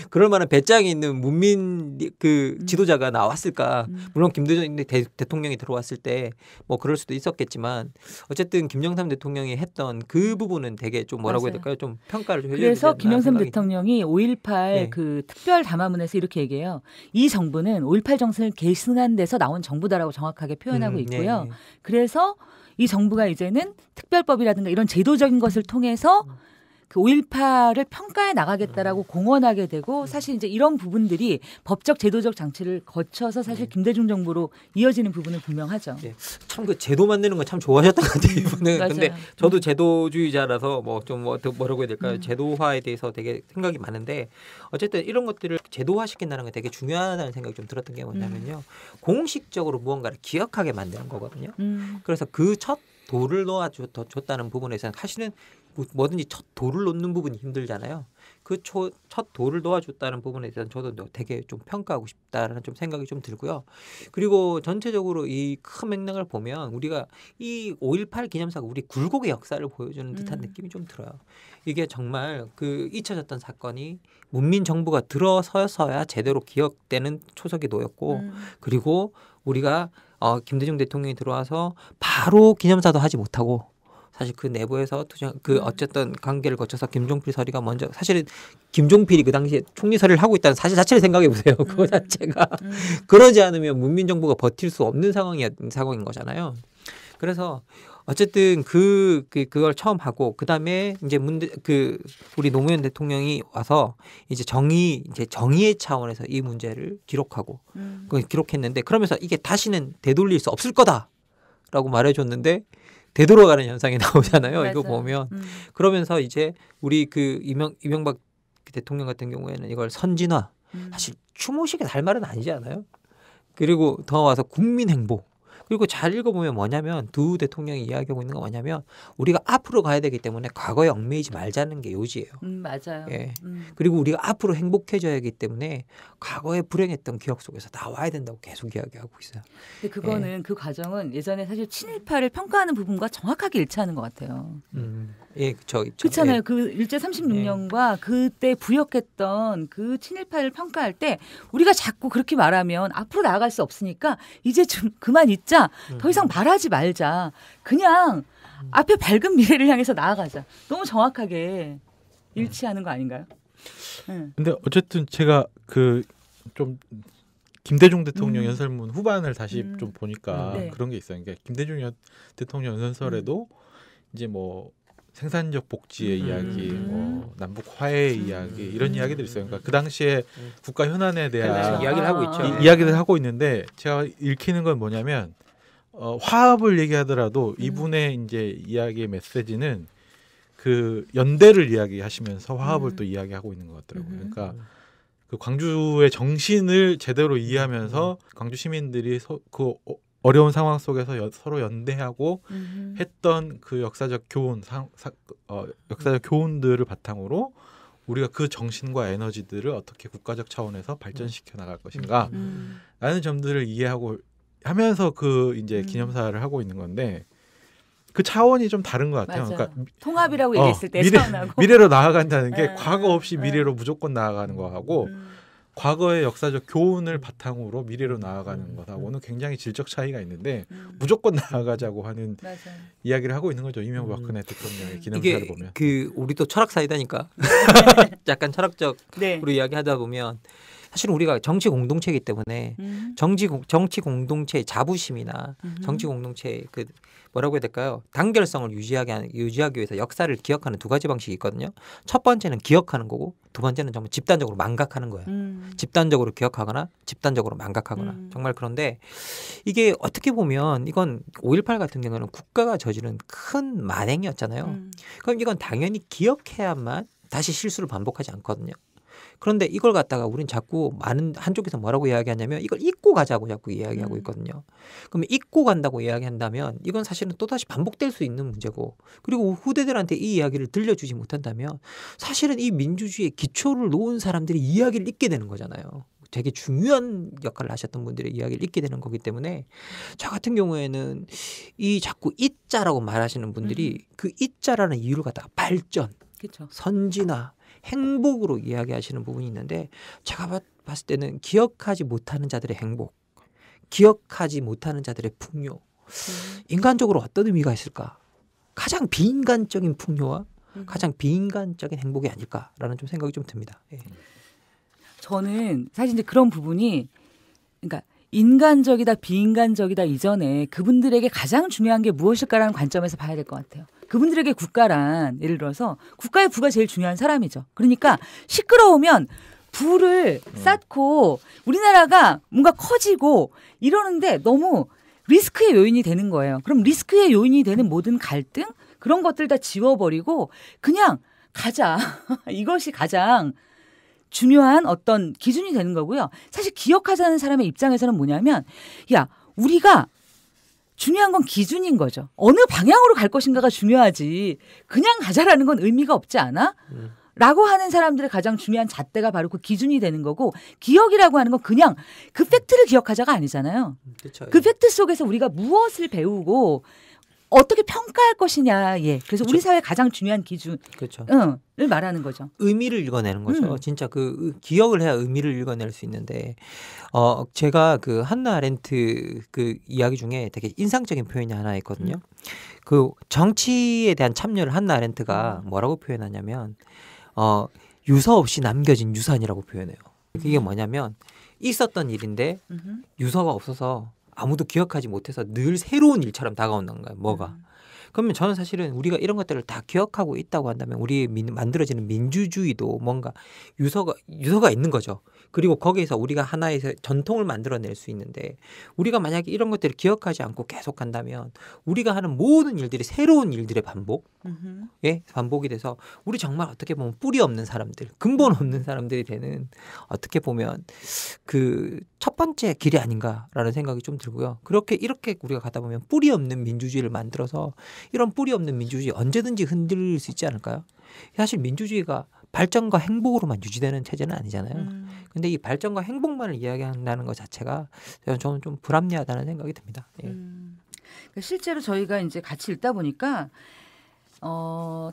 그럴 만한 배짱이 있는 문민 그 지도자가 나왔을까? 물론 김대중 대통령이 들어왔을 때 뭐 그럴 수도 있었겠지만 어쨌든 김영삼 대통령이 했던 그 부분은 되게 좀 뭐라고 해야 될까요? 좀 평가를 좀 해줘야 되지 않나 그래서 김영삼 생각이 대통령이 5.18 네. 그 특별 담화문에서 이렇게 얘기해요. 이 정부는 5.18 정신을 계승한 데서 나온 정부다라고 정확하게 표현하고 있고요. 네. 그래서 이 정부가 이제는 특별법이라든가 이런 제도적인 것을 통해서 그 5.18을 평가해 나가겠다라고 공언하게 되고 사실 이제 이런 부분들이 법적 제도적 장치를 거쳐서 사실 김대중 정부로 이어지는 부분은 분명하죠. 네. 참 그 제도 만드는 거 참 좋아하셨던 것 같아요. 이분은. 맞아요. 근데 저도 제도주의자라서 뭐 좀 뭐라고 해야 될까요? 제도화에 대해서 되게 생각이 많은데 어쨌든 이런 것들을 제도화시킨다는 게 되게 중요하다는 생각이 좀 들었던 게 뭐냐면요. 공식적으로 무언가를 기억하게 만드는 거거든요. 그래서 그 첫 돌을 놓아줬다는 부분에서는 사실은 뭐든지 첫 돌을 놓는 부분이 힘들잖아요. 그 첫 돌을 놓아줬다는 부분에 대해서는 저도 되게 좀 평가하고 싶다라는 좀 생각이 좀 들고요. 그리고 전체적으로 이 큰 맥락을 보면 우리가 이 5.18 기념사가 우리 굴곡의 역사를 보여주는 듯한 느낌이 좀 들어요. 이게 정말 그 잊혀졌던 사건이 문민 정부가 들어서서야 제대로 기억되는 초석이 놓였고 그리고 우리가 김대중 대통령이 들어와서 바로 기념사도 하지 못하고 사실 그 내부에서 그 어쨌든 관계를 거쳐서 김종필 서리가 먼저 사실은 김종필이 그 당시에 총리 서리를 하고 있다는 사실 자체를 생각해 보세요. 그거 자체가 그러지 않으면 문민정부가 버틸 수 없는 상황인 거잖아요. 그래서 어쨌든 그걸 처음 하고 그다음에 이제 우리 노무현 대통령이 와서 이제 정의의 차원에서 이 문제를 기록하고 그걸 기록했는데 그러면서 이게 다시는 되돌릴 수 없을 거다라고 말해줬는데 되돌아가는 현상이 나오잖아요. 맞아요. 이거 보면 그러면서 이제 우리 그 이명박 대통령 같은 경우에는 이걸 선진화 사실 추모식에 할 말은 아니지 않아요? 그리고 더 와서 국민 행복 그리고 잘 읽어보면 뭐냐면 두 대통령이 이야기하고 있는 건 뭐냐면 우리가 앞으로 가야 되기 때문에 과거에 얽매이지 말자는 게 요지예요. 맞아요. 예. 그리고 우리가 앞으로 행복해져야 하기 때문에 과거에 불행했던 기억 속에서 나와야 된다고 계속 이야기하고 있어요. 근데 그거는 그 과정은 예전에 사실 친일파를 평가하는 부분과 정확하게 일치하는 것 같아요. 예, 그렇잖아요. 예. 그 일제 36년과 그때 부역했던 그 친일파를 평가할 때 우리가 자꾸 그렇게 말하면 앞으로 나아갈 수 없으니까 이제 좀 그만 있자. 더 이상 말하지 말자. 그냥 앞에 밝은 미래를 향해서 나아가자. 너무 정확하게 일치하는 거 아닌가요? 근데 어쨌든 제가 그 좀 김대중 대통령 연설문 후반을 다시 좀 보니까 네. 그런 게 있어요. 그러니까 김대중 대통령 연설에도 이제 뭐 생산적 복지의 이야기, 뭐 남북 화해의 이야기 이런 이야기들이 있어요. 그러니까 그 당시에 국가 현안에 대한 그렇죠. 이야기를 하고 있죠. 이야기를 하고 있는데 제가 읽히는 건 뭐냐면 화합을 얘기하더라도 이분의 이제 이야기의 메시지는 그 연대를 이야기하시면서 화합을 또 이야기하고 있는 것 같더라고요. 그러니까 그 광주의 정신을 제대로 이해하면서 광주 시민들이 그 어려운 상황 속에서 서로 연대하고 했던 그 역사적 역사적 교훈들을 바탕으로 우리가 그 정신과 에너지들을 어떻게 국가적 차원에서 발전시켜 나갈 것인가 라는 점들을 이해하고 하면서 그 이제 기념사를 하고 있는 건데 그 차원이 좀 다른 것 같아요. 맞아요. 그러니까 통합이라고 얘기했을 때 차원하고 미래로 나아간다는 게 과거 없이 미래로 무조건 나아가는 거하고 과거의 역사적 교훈을 바탕으로 미래로 나아가는 것하고는 굉장히 질적 차이가 있는데 무조건 나아가자고 하는 맞아요. 이야기를 하고 있는 거죠. 이명박 박근혜 대통령의 기념사를 보면. 그 우리도 철학사이다니까 약간 철학적으로 네. 이야기하다 보면 사실은 우리가 정치 공동체이기 때문에 정치 공동체의 자부심이나 정치 공동체의 그 뭐라고 해야 될까요? 단결성을 유지하기 위해서 역사를 기억하는 두 가지 방식이 있거든요. 첫 번째는 기억하는 거고 두 번째는 정말 집단적으로 망각하는 거예요. 집단적으로 기억하거나 집단적으로 망각하거나 정말 그런데 이게 어떻게 보면 이건 5.18 같은 경우는 국가가 저지른 큰 만행이었잖아요. 그럼 이건 당연히 기억해야만 다시 실수를 반복하지 않거든요. 그런데 이걸 갖다가 우린 자꾸 많은 한쪽에서 뭐라고 이야기하냐면 이걸 잊고 가자고 자꾸 이야기하고 있거든요. 그러면 잊고 간다고 이야기한다면 이건 사실은 또다시 반복될 수 있는 문제고 그리고 후대들한테 이 이야기를 들려주지 못한다면 사실은 이 민주주의의 기초를 놓은 사람들이 이야기를 잊게 되는 거잖아요. 되게 중요한 역할을 하셨던 분들의 이야기를 읽게 되는 거기 때문에 저 같은 경우에는 이 자꾸 이자라고 말하시는 분들이 그 이자라는 이유를 갖다가 발전, 그쵸. 선진화, 행복으로 이야기하시는 부분이 있는데 제가 봤을 때는 기억하지 못하는 자들의 행복, 기억하지 못하는 자들의 풍요, 인간적으로 어떤 의미가 있을까? 가장 비인간적인 풍요와 가장 비인간적인 행복이 아닐까라는 좀 생각이 좀 듭니다. 예. 저는 사실 이제 그런 부분이 그러니까 인간적이다 비인간적이다 이전에 그분들에게 가장 중요한 게 무엇일까라는 관점에서 봐야 될 것 같아요. 그분들에게 국가란 예를 들어서 국가의 부가 제일 중요한 사람이죠. 그러니까 시끄러우면 부를 쌓고 우리나라가 뭔가 커지고 이러는데 너무 리스크의 요인이 되는 거예요. 그럼 리스크의 요인이 되는 모든 갈등 그런 것들 다 지워버리고 그냥 가자. 이것이 가장 중요한 어떤 기준이 되는 거고요. 사실 기억하자는 사람의 입장에서는 뭐냐면 야 우리가 중요한 건 기준인 거죠. 어느 방향으로 갈 것인가가 중요하지. 그냥 가자라는 건 의미가 없지 않아? 라고 하는 사람들의 가장 중요한 잣대가 바로 그 기준이 되는 거고 기억이라고 하는 건 그냥 그 팩트를 기억하자가 아니잖아요. 그렇죠. 그 팩트 속에서 우리가 무엇을 배우고 어떻게 평가할 것이냐. 예. 그래서 우리 사회의 가장 중요한 기준을 그렇죠. 말하는 거죠. 의미를 읽어내는 거죠. 진짜 그 기억을 해야 의미를 읽어낼 수 있는데 제가 그 한나 아렌트 그 이야기 중에 되게 인상적인 표현이 하나 있거든요. 그 정치에 대한 참여를 한나 아렌트가 뭐라고 표현하냐면 유서 없이 남겨진 유산이라고 표현해요. 그게 뭐냐면 있었던 일인데 유서가 없어서 아무도 기억하지 못해서 늘 새로운 일처럼 다가온다는 거예요. 뭐가. 그러면 저는 사실은 우리가 이런 것들을 다 기억하고 있다고 한다면 우리 만들어지는 민주주의도 뭔가 유서가 있는 거죠. 그리고 거기에서 우리가 하나의 전통을 만들어낼 수 있는데 우리가 만약에 이런 것들을 기억하지 않고 계속 간다면 우리가 하는 모든 일들이 새로운 일들의 반복이 돼서 우리 정말 어떻게 보면 뿌리 없는 사람들, 근본 없는 사람들이 되는 어떻게 보면 그 첫 번째 길이 아닌가라는 생각이 좀 들고요. 이렇게 우리가 가다 보면 뿌리 없는 민주주의를 만들어서 이런 뿌리 없는 민주주의 언제든지 흔들릴 수 있지 않을까요? 사실 민주주의가 발전과 행복으로만 유지되는 체제는 아니잖아요. 근데 이 발전과 행복만을 이야기한다는 것 자체가 저는 좀 불합리하다는 생각이 듭니다. 예. 실제로 저희가 이제 같이 읽다 보니까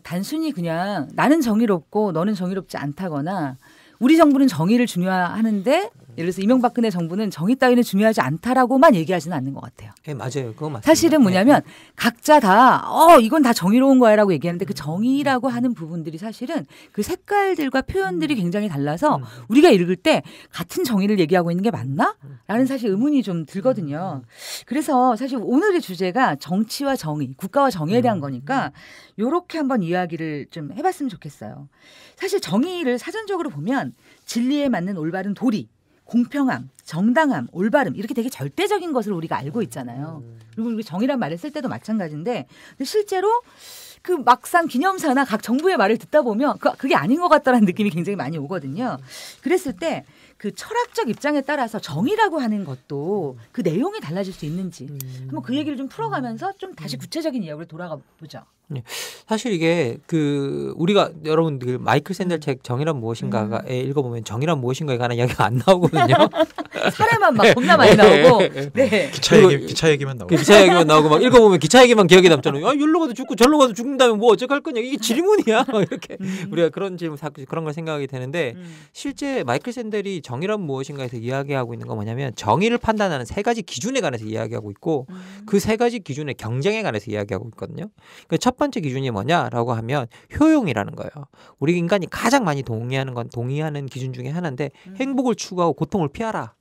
단순히 그냥 나는 정의롭고 너는 정의롭지 않다거나 우리 정부는 정의를 중요하는데 예를 들어서 이명박근혜 정부는 정의 따위는 중요하지 않다라고만 얘기하지는 않는 것 같아요. 네, 맞아요. 그거 맞습니다. 사실은 뭐냐면 각자 다 이건 다 정의로운 거야라고 얘기하는데 그 정의라고 하는 부분들이 사실은 그 색깔들과 표현들이 굉장히 달라서 우리가 읽을 때 같은 정의를 얘기하고 있는 게 맞나? 라는 사실 의문이 좀 들거든요. 그래서 사실 오늘의 주제가 정치와 정의, 국가와 정의에 대한 거니까 이렇게 한번 이야기를 좀 해봤으면 좋겠어요. 사실 정의를 사전적으로 보면 진리에 맞는 올바른 도리, 공평함, 정당함, 올바름 이렇게 되게 절대적인 것을 우리가 알고 있잖아요. 그리고 우리 정의란 말을 쓸 때도 마찬가지인데 근데 실제로 그 막상 기념사나 각 정부의 말을 듣다 보면 그게 아닌 것 같다는 느낌이 굉장히 많이 오거든요. 그랬을 때 그 철학적 입장에 따라서 정의라고 하는 것도 그 내용이 달라질 수 있는지 한번 그 얘기를 좀 풀어가면서 좀 다시 구체적인 이야기로 돌아가 보죠. 네. 사실 이게 우리가 여러분들 마이클 샌델 책 정의란 무엇인가에 읽어보면 정의란 무엇인가에 관한 이야기가 안 나오거든요. 사례만 막 겁나 많이 나오고 네. 기차 얘기만 나오고 기차 얘기만 나오고 막 읽어보면 기차 얘기만 기억에 남잖아요. 여기로 가도 죽고 저기로 가도 죽는다면 뭐 어쩔 거냐 이게 질문이야. 이렇게 우리가 그런 질문 그런 걸 생각이 되는데 실제 마이클 샌델이 정의란 무엇인가에서 이야기하고 있는 건 뭐냐면 정의를 판단하는 세 가지 기준에 관해서 이야기하고 있고 그 세 가지 기준의 경쟁에 관해서 이야기하고 있거든요. 그러니까 첫 번째 기준이 뭐냐라고 하면 효용이라는 거예요. 우리 인간이 가장 많이 동의하는 기준 중에 하나인데 행복을 추구하고 고통을 피하라.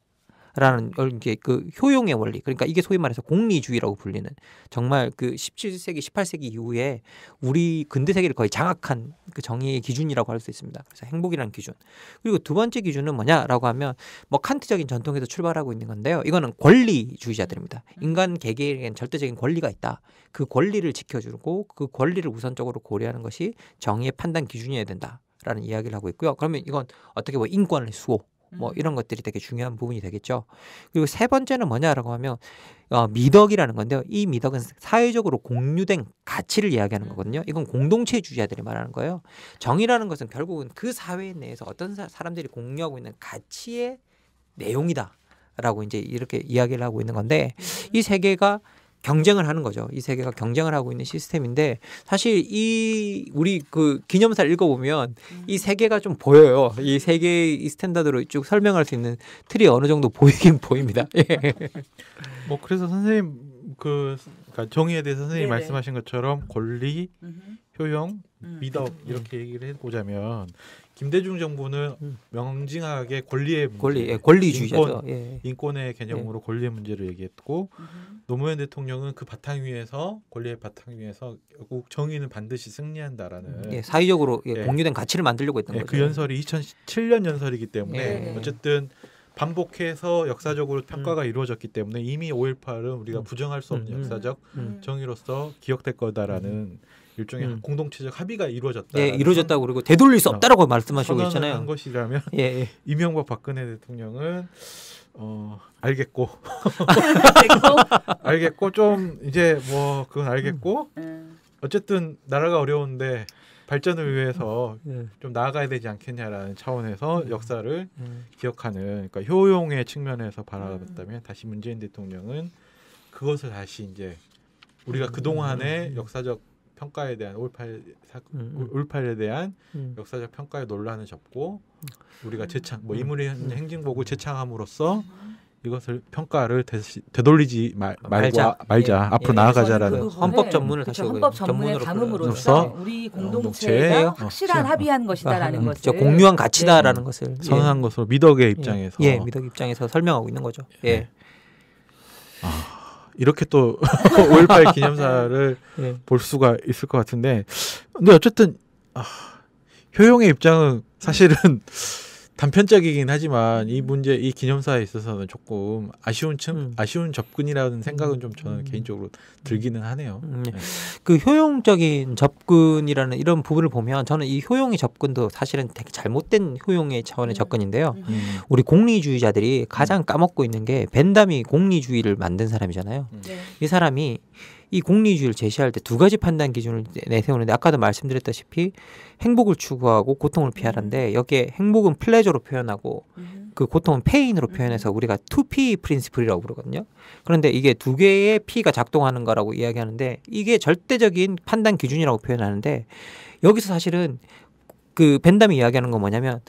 라는 게 그 효용의 원리. 그러니까 이게 소위 말해서 공리주의라고 불리는 정말 그 17세기, 18세기 이후에 우리 근대 세계를 거의 장악한 그 정의의 기준이라고 할 수 있습니다. 그래서 행복이라는 기준. 그리고 두 번째 기준은 뭐냐라고 하면 뭐 칸트적인 전통에서 출발하고 있는 건데요. 이거는 권리주의자들입니다. 인간 개개인에겐 절대적인 권리가 있다. 그 권리를 지켜주고 그 권리를 우선적으로 고려하는 것이 정의의 판단 기준이어야 된다라는 이야기를 하고 있고요. 그러면 이건 어떻게 보면 인권의 수호. 뭐 이런 것들이 되게 중요한 부분이 되겠죠. 그리고 세 번째는 뭐냐라고 하면 미덕이라는 건데요. 이 미덕은 사회적으로 공유된 가치를 이야기하는 거거든요. 이건 공동체주의자들이 말하는 거예요. 정의라는 것은 결국은 그 사회 내에서 어떤 사람들이 공유하고 있는 가치의 내용이다라고 이제 이렇게 이야기를 하고 있는 건데 이 세 개가 경쟁을 하는 거죠. 이 세 개가 경쟁을 하고 있는 시스템인데 사실 이 우리 그 기념사를 읽어보면 이 세 개가 좀 보여요. 이 세 개의 이 스탠다드로 쭉 설명할 수 있는 틀이 어느 정도 보이긴 보입니다. 뭐 그래서 선생님 그러니까 정의에 대해서 선생님 네네. 말씀하신 것처럼 권리, 효용, 미덕 이렇게 얘기를 해보자면 김대중 정부는 명징하게 권리의 문제, 권리주의자죠. 인권의 개념으로 권리의 문제를 얘기했고 노무현 대통령은 그 바탕 위에서 권리의 바탕 위에서 결국 정의는 반드시 승리한다라는 사회적으로 공유된 가치를 만들려고 했던 거죠. 그 연설이 2007년 연설이기 때문에 어쨌든 반복해서 역사적으로 평가가 이루어졌기 때문에 이미 5.18은 우리가 부정할 수 없는 역사적 정의로서 기억될 거다라는 일종의 공동체적 합의가 이루어졌다. 이루어졌다고 그리고 되돌릴 수 없다라고 말씀하시고 있잖아요. 한 것이라면 이명박 박근혜 대통령은 알겠고 알겠고 좀 이제 뭐 그건 알겠고 어쨌든 나라가 어려운데 발전을 위해서 좀 나아가야 되지 않겠냐라는 차원에서 역사를 기억하는 그러니까 효용의 측면에서 바라봤다면 다시 문재인 대통령은 그것을 다시 이제 우리가 그동안의 역사적 평가에 대한 5.18에 대한 역사적 평가의 논란을 접고 우리가 재창 뭐 이물의 행진곡을 재창함으로써 이것을 평가를 되돌리지 말자. 앞으로 나아가자라는 그 헌법 전문을 다시 헌법 전문에 담음으로써 우리 공동체가 확실한 합의한 것이다라는 것을 공유한 가치다라는 것을 선언한 것으로 미덕의 입장에서 미덕 입장에서 설명하고 있는 거죠. 이렇게 또 5.18 기념사를 볼 수가 있을 것 같은데 근데 어쨌든 효용의 입장은 사실은 단편적이긴 하지만 이 문제 이 기념사에 있어서는 조금 아쉬운 접근이라는 생각은 좀 저는 개인적으로 들기는 하네요. 그 효용적인 접근이라는 이런 부분을 보면 저는 이 효용의 접근도 사실은 되게 잘못된 효용의 차원의 접근인데요. 우리 공리주의자들이 가장 까먹고 있는 게 벤담이 공리주의를 만든 사람이잖아요. 이 사람이 이 공리주의를 제시할 때 두 가지 판단 기준을 내세우는데 아까도 말씀드렸다시피 행복을 추구하고 고통을 피하라는데 여기에 행복은 플레저로 표현하고 그 고통은 페인으로 표현해서 우리가 2P 프린시플이라고 부르거든요. 그런데 이게 두 개의 P가 작동하는 거라고 이야기하는데 이게 절대적인 판단 기준이라고 표현하는데 여기서 사실은 그 벤담이 이야기하는 건 뭐냐면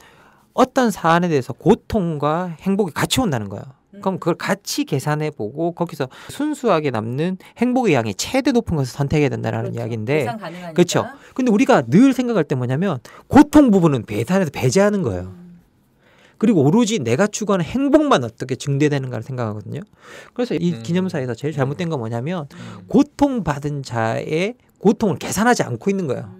어떤 사안에 대해서 고통과 행복이 같이 온다는 거예요. 그럼 그걸 같이 계산해 보고 거기서 순수하게 남는 행복의 양이 최대 높은 것을 선택해야 된다는 이야기인데 그렇죠. 근데 우리가 늘 생각할 때 뭐냐면 고통 부분은 계산해서 배제하는 거예요. 그리고 오로지 내가 추구하는 행복만 어떻게 증대되는가를 생각하거든요. 그래서 이 기념사에서 제일 잘못된 건 뭐냐면 고통받은 자의 고통을 계산하지 않고 있는 거예요.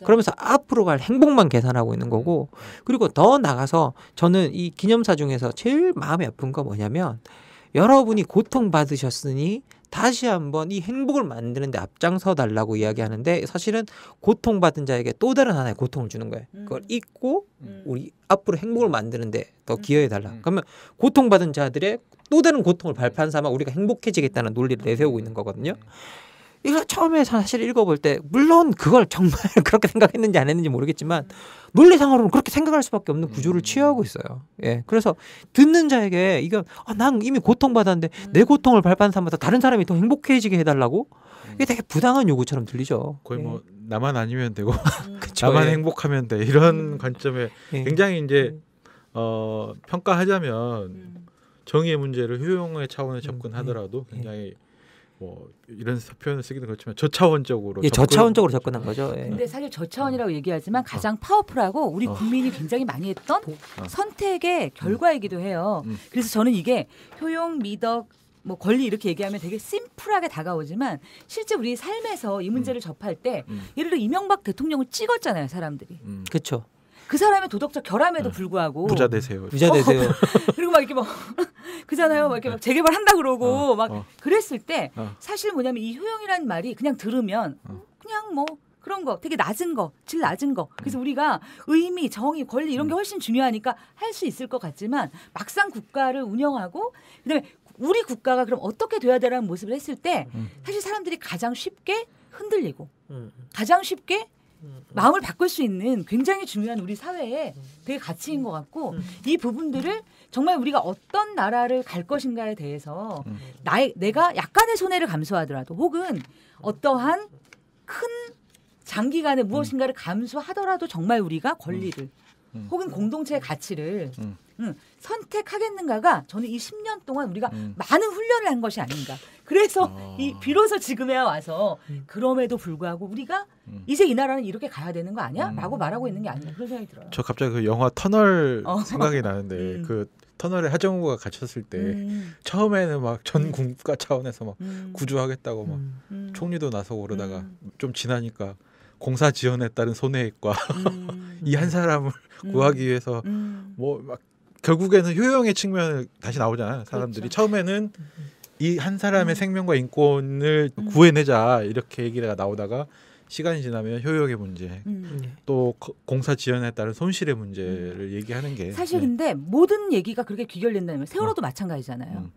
그러면서 앞으로 갈 행복만 계산하고 있는 거고 그리고 더 나가서 저는 이 기념사 중에서 제일 마음이 아픈 건 뭐냐면 여러분이 고통받으셨으니 다시 한번 이 행복을 만드는 데 앞장서 달라고 이야기하는데 사실은 고통받은 자에게 또 다른 하나의 고통을 주는 거예요. 그걸 잊고 우리 앞으로 행복을 만드는 데 더 기여해 달라. 그러면 고통받은 자들의 또 다른 고통을 발판 삼아 우리가 행복해지겠다는 논리를 내세우고 있는 거거든요. 이거 처음에 사실 읽어볼 때 물론 그걸 정말 그렇게 생각했는지 안 했는지 모르겠지만 논리상으로는 그렇게 생각할 수밖에 없는 구조를 취하고 있어요. 그래서 듣는 자에게 이건 난 이미 고통받았는데 내 고통을 발판 삼아서 다른 사람이 더 행복해지게 해달라고? 이게 되게 부당한 요구처럼 들리죠. 거의 뭐 나만 아니면 되고 그쵸, 나만 행복하면 돼 이런 관점에 굉장히 이제 평가하자면 정의의 문제를 효용의 차원에 접근하더라도 굉장히 뭐 이런 표현을 쓰기는 그렇지만 저차원적으로 저차원적으로 접근한 거죠. 근데 사실 저차원이라고 얘기하지만 가장 파워풀하고 우리 국민이 굉장히 많이 했던 선택의 결과이기도 해요. 그래서 저는 이게 효용, 미덕, 뭐 권리 이렇게 얘기하면 되게 심플하게 다가오지만 실제 우리 삶에서 이 문제를 접할 때 예를 들어 이명박 대통령을 찍었잖아요, 사람들이. 그렇죠. 그 사람의 도덕적 결함에도 불구하고 부자 되세요. 그리고 막 이렇게 막 그잖아요. 막 이렇게 막 재개발한다 그러고 막 그랬을 때 사실 뭐냐면 이 효용이라는 말이 그냥 들으면 그냥 뭐 그런 거 되게 낮은 거, 질 낮은 거. 그래서 우리가 의미, 정의, 권리 이런 게 훨씬 중요하니까 할 수 있을 것 같지만 막상 국가를 운영하고 그다음에 우리 국가가 그럼 어떻게 돼야 되라는 모습을 했을 때 사실 사람들이 가장 쉽게 흔들리고 가장 쉽게 마음을 바꿀 수 있는 굉장히 중요한 우리 사회의 되게 가치인 것 같고 이 부분들을 정말 우리가 어떤 나라를 갈 것인가에 대해서 내가 약간의 손해를 감수하더라도 혹은 어떠한 큰 장기간의 무엇인가를 감수하더라도 정말 우리가 권리를 혹은 공동체의 가치를 선택하겠는가가 저는 이 10년 동안 우리가 많은 훈련을 한 것이 아닌가. 그래서 비로소 지금에 와서 그럼에도 불구하고 우리가 이제 이 나라는 이렇게 가야 되는 거 아니야? 라고 말하고 있는 게 아니야. 그런 생각이 들어요. 저 갑자기 그 영화 터널 생각이 나는데 그 터널에 하정우가 갇혔을 때 처음에는 막 전 국가 차원에서 막 구조하겠다고 막 총리도 나서고 그러다가 좀 지나니까 공사 지원에 따른 손해액과 이 한 사람을 구하기 위해서 뭐 막 결국에는 효용의 측면을 다시 나오잖아요. 사람들이 그렇죠. 처음에는 이 한 사람의 생명과 인권을 구해내자 이렇게 얘기가 나오다가 시간이 지나면 효용의 문제, 또 공사 지연에 따른 손실의 문제를 얘기하는 게 사실 근데 모든 얘기가 그렇게 귀결된다면 세월호도 마찬가지잖아요.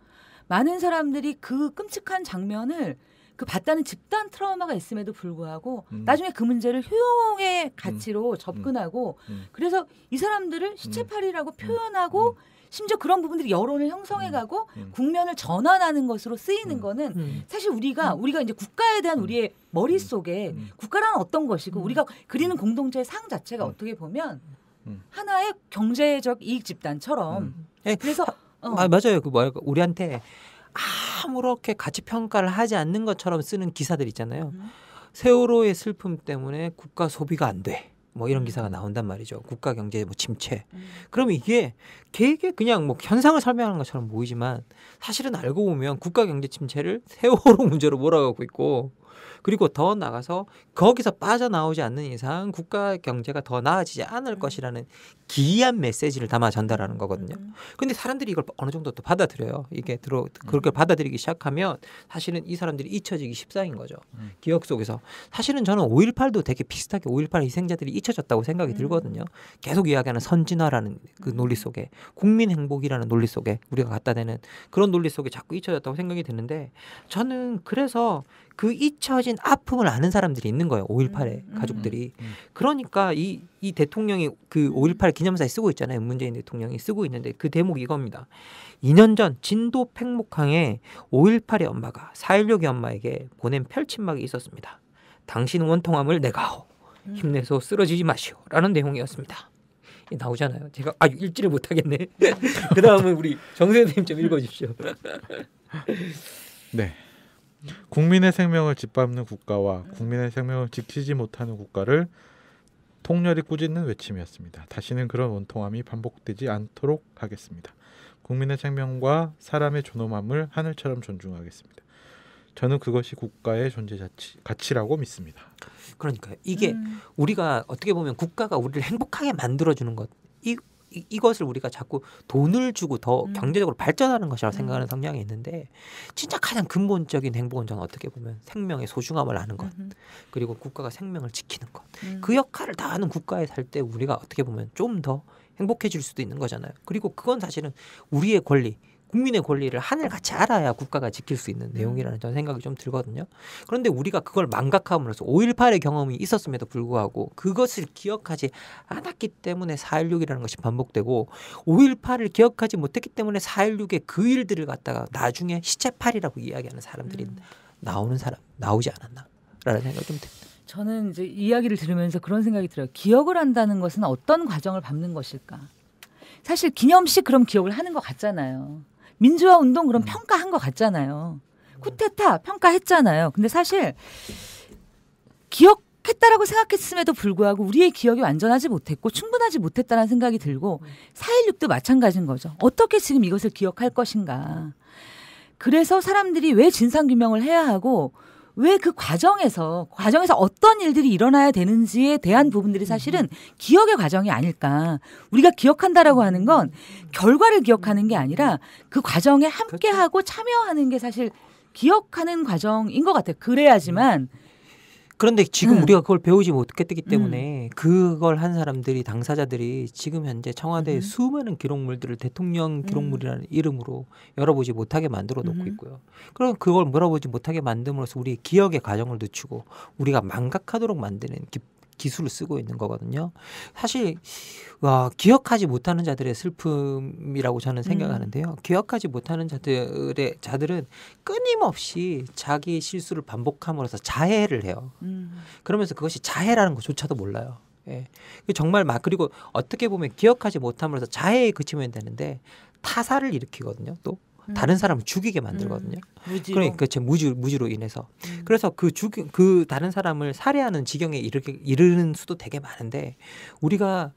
많은 사람들이 그 끔찍한 장면을 그 봤다는 집단 트라우마가 있음에도 불구하고 나중에 그 문제를 효용의 가치로 접근하고 그래서 이 사람들을 시체팔이라고 표현하고 심지어 그런 부분들이 여론을 형성해가고 국면을 전환하는 것으로 쓰이는 거는 사실 우리가 이제 국가에 대한 우리의 머릿속에 국가라는 어떤 것이고 우리가 그리는 공동체의 상 자체가 어떻게 보면 하나의 경제적 이익 집단처럼 그래서 맞아요. 그 뭐랄까 우리한테 아무렇게 가치 평가를 하지 않는 것처럼 쓰는 기사들 있잖아요. 세월호의 슬픔 때문에 국가 소비가 안 돼. 뭐 이런 기사가 나온단 말이죠. 국가 경제 뭐 침체. 그러면 이게 그냥 뭐 현상을 설명하는 것처럼 보이지만 사실은 알고 보면 국가 경제 침체를 세월호 문제로 몰아가고 있고 그리고 더 나가서 거기서 빠져나오지 않는 이상 국가 경제가 더 나아지지 않을 것이라는 기이한 메시지를 담아 전달하는 거거든요. 근데 사람들이 이걸 어느 정도 또 받아들여요. 이게 그렇게 받아들이기 시작하면 사실은 이 사람들이 잊혀지기 십상인 거죠. 기억 속에서. 사실은 저는 5.18도 되게 비슷하게 5.18 희생자들이 잊혀졌다고 생각이 들거든요. 계속 이야기하는 선진화라는 그 논리 속에 국민 행복이라는 논리 속에 우리가 갖다 대는 그런 논리 속에 자꾸 잊혀졌다고 생각이 드는데 저는 그래서 그 잊혀진 아픔을 아는 사람들이 있는 거예요. 5.18의 가족들이. 그러니까 이 대통령이 그 5.18 기념사에 쓰고 있잖아요. 문재인 대통령이 쓰고 있는데 그 대목이 이겁니다. 2년 전 진도 팽목항에 5.18의 엄마가 4.16의 엄마에게 보낸 펼침막이 있었습니다. 당신 원통함을 내가 하오. 힘내서 쓰러지지 마시오. 라는 내용이었습니다. 나오잖아요. 제가 읽지를 못하겠네. 그 다음은 우리 정세현 선생님 좀 읽어주십시오. 네. 국민의 생명을 짓밟는 국가와 국민의 생명을 지키지 못하는 국가를 통렬히 꾸짖는 외침이었습니다. 다시는 그런 원통함이 반복되지 않도록 하겠습니다. 국민의 생명과 사람의 존엄함을 하늘처럼 존중하겠습니다. 저는 그것이 국가의 존재 가치라고 믿습니다. 그러니까요. 이게 우리가 어떻게 보면 국가가 우리를 행복하게 만들어주는 것 이것을 우리가 자꾸 돈을 주고 더 경제적으로 발전하는 것이라고 생각하는 성향이 있는데 진짜 가장 근본적인 행복은 저는 어떻게 보면 생명의 소중함을 아는 것 그리고 국가가 생명을 지키는 것 그 역할을 다하는 국가에 살 때 우리가 어떻게 보면 좀 더 행복해질 수도 있는 거잖아요. 그리고 그건 사실은 우리의 권리 국민의 권리를 하늘같이 알아야 국가가 지킬 수 있는 내용이라는 저는 생각이 좀 들거든요. 그런데 우리가 그걸 망각함으로써 5.18의 경험이 있었음에도 불구하고 그것을 기억하지 않았기 때문에 4.16이라는 것이 반복되고 5.18을 기억하지 못했기 때문에 4.16의 그 일들을 갖다가 나중에 시체팔이라고 이야기하는 사람들이 나오지 않았나라는 생각이 좀 듭니다. 저는 이제 이야기를 들으면서 그런 생각이 들어요. 기억을 한다는 것은 어떤 과정을 밟는 것일까? 사실 기념식 그럼 기억을 하는 것 같잖아요. 민주화 운동 그럼 평가한 것 같잖아요. 쿠데타 평가했잖아요. 근데 사실 기억했다라고 생각했음에도 불구하고 우리의 기억이 완전하지 못했고 충분하지 못했다는 생각이 들고 4.16도 마찬가지인 거죠. 어떻게 지금 이것을 기억할 것인가. 그래서 사람들이 왜 진상규명을 해야 하고 왜 그 과정에서 어떤 일들이 일어나야 되는지에 대한 부분들이 사실은 기억의 과정이 아닐까. 우리가 기억한다라고 하는 건 결과를 기억하는 게 아니라 그 과정에 함께하고 참여하는 게 사실 기억하는 과정인 것 같아요. 그래야지만. 그런데 지금 우리가 그걸 배우지 못했기 때문에 그걸 한 사람들이 당사자들이 지금 현재 청와대의 수많은 기록물들을 대통령 기록물이라는 이름으로 열어보지 못하게 만들어 놓고 있고요. 그럼 그걸 열어보지 못하게 만듦으로써 우리 기억의 과정을 늦추고 우리가 망각하도록 만드는 기술을 쓰고 있는 거거든요. 사실 기억하지 못하는 자들의 슬픔이라고 저는 생각하는데요. 기억하지 못하는 자들은 끊임없이 자기 실수를 반복함으로써 자해를 해요. 그러면서 그것이 자해라는 것조차도 몰라요. 예. 정말 그리고 어떻게 보면 기억하지 못함으로써 자해에 그치면 되는데 타살을 일으키거든요. 또 다른 사람을 죽이게 만들거든요. 그러니까 무지로 인해서. 그래서 그 다른 사람을 살해하는 지경에 이르는 수도 되게 많은데 우리가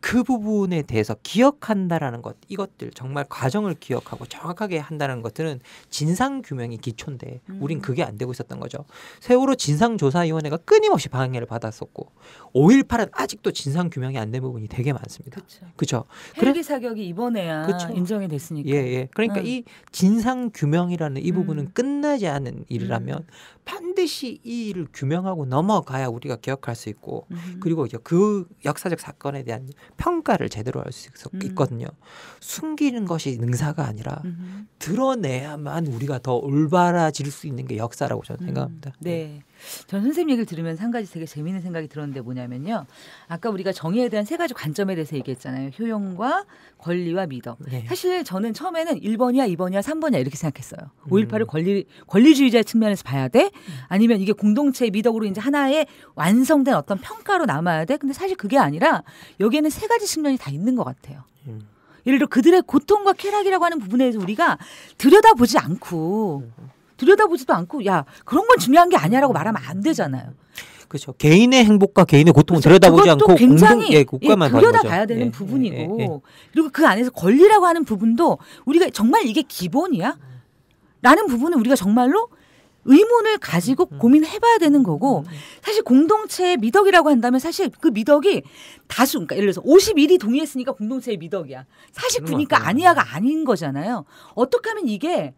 그 부분에 대해서 기억한다라는 것, 이것들 정말 과정을 기억하고 정확하게 한다는 것들은 진상 규명이 기초인데 우린 그게 안 되고 있었던 거죠. 세월호 진상조사위원회가 끊임없이 방해를 받았었고 5.18은 아직도 진상 규명이 안 된 부분이 되게 많습니다. 그렇죠. 헬기 사격이 이번에야 그쵸. 인정이 됐으니까. 예. 그러니까 이 진상 규명이라는 이 부분은 끝나지 않은 일이라면 반드시 이 일을 규명하고 넘어가야 우리가 기억할 수 있고 그리고 이제 그 역사적 사건에 대한 평가를 제대로 할 수 있거든요. 숨기는 것이 능사가 아니라 드러내야만 우리가 더 올바라질 수 있는 게 역사라고 저는 생각합니다. 네. 전 선생님 얘기를 들으면서 한 가지 되게 재미있는 생각이 들었는데 뭐냐면요. 아까 우리가 정의에 대한 세 가지 관점에 대해서 얘기했잖아요. 효용과 권리와 미덕. 네. 사실 저는 처음에는 1번이야 2번이야 3번이야 이렇게 생각했어요. 5.18을 권리주의자의 측면에서 봐야 돼? 아니면 이게 공동체의 미덕으로 이제 하나의 완성된 어떤 평가로 남아야 돼? 근데 사실 그게 아니라 여기에는 세 가지 측면이 다 있는 것 같아요. 예를 들어 그들의 고통과 쾌락이라고 하는 부분에 대해서 우리가 들여다보지도 않고 야 그런 건 중요한 게 아니야라고 말하면 안 되잖아요. 그렇죠. 개인의 행복과 개인의 고통을 들여다보지 않고 굉장히 국가만 들여다봐야 되는 부분이고 그리고 그 안에서 권리라고 하는 부분도 우리가 정말 이게 기본이야? 라는 부분은 우리가 정말로 의문을 가지고 고민해봐야 되는 거고 사실 공동체의 미덕이라고 한다면 사실 그 미덕이 다수 그러니까 예를 들어서 51이 동의했으니까 공동체의 미덕이야. 49니까 아니야가 아닌 거잖아요. 어떻게 하면 이게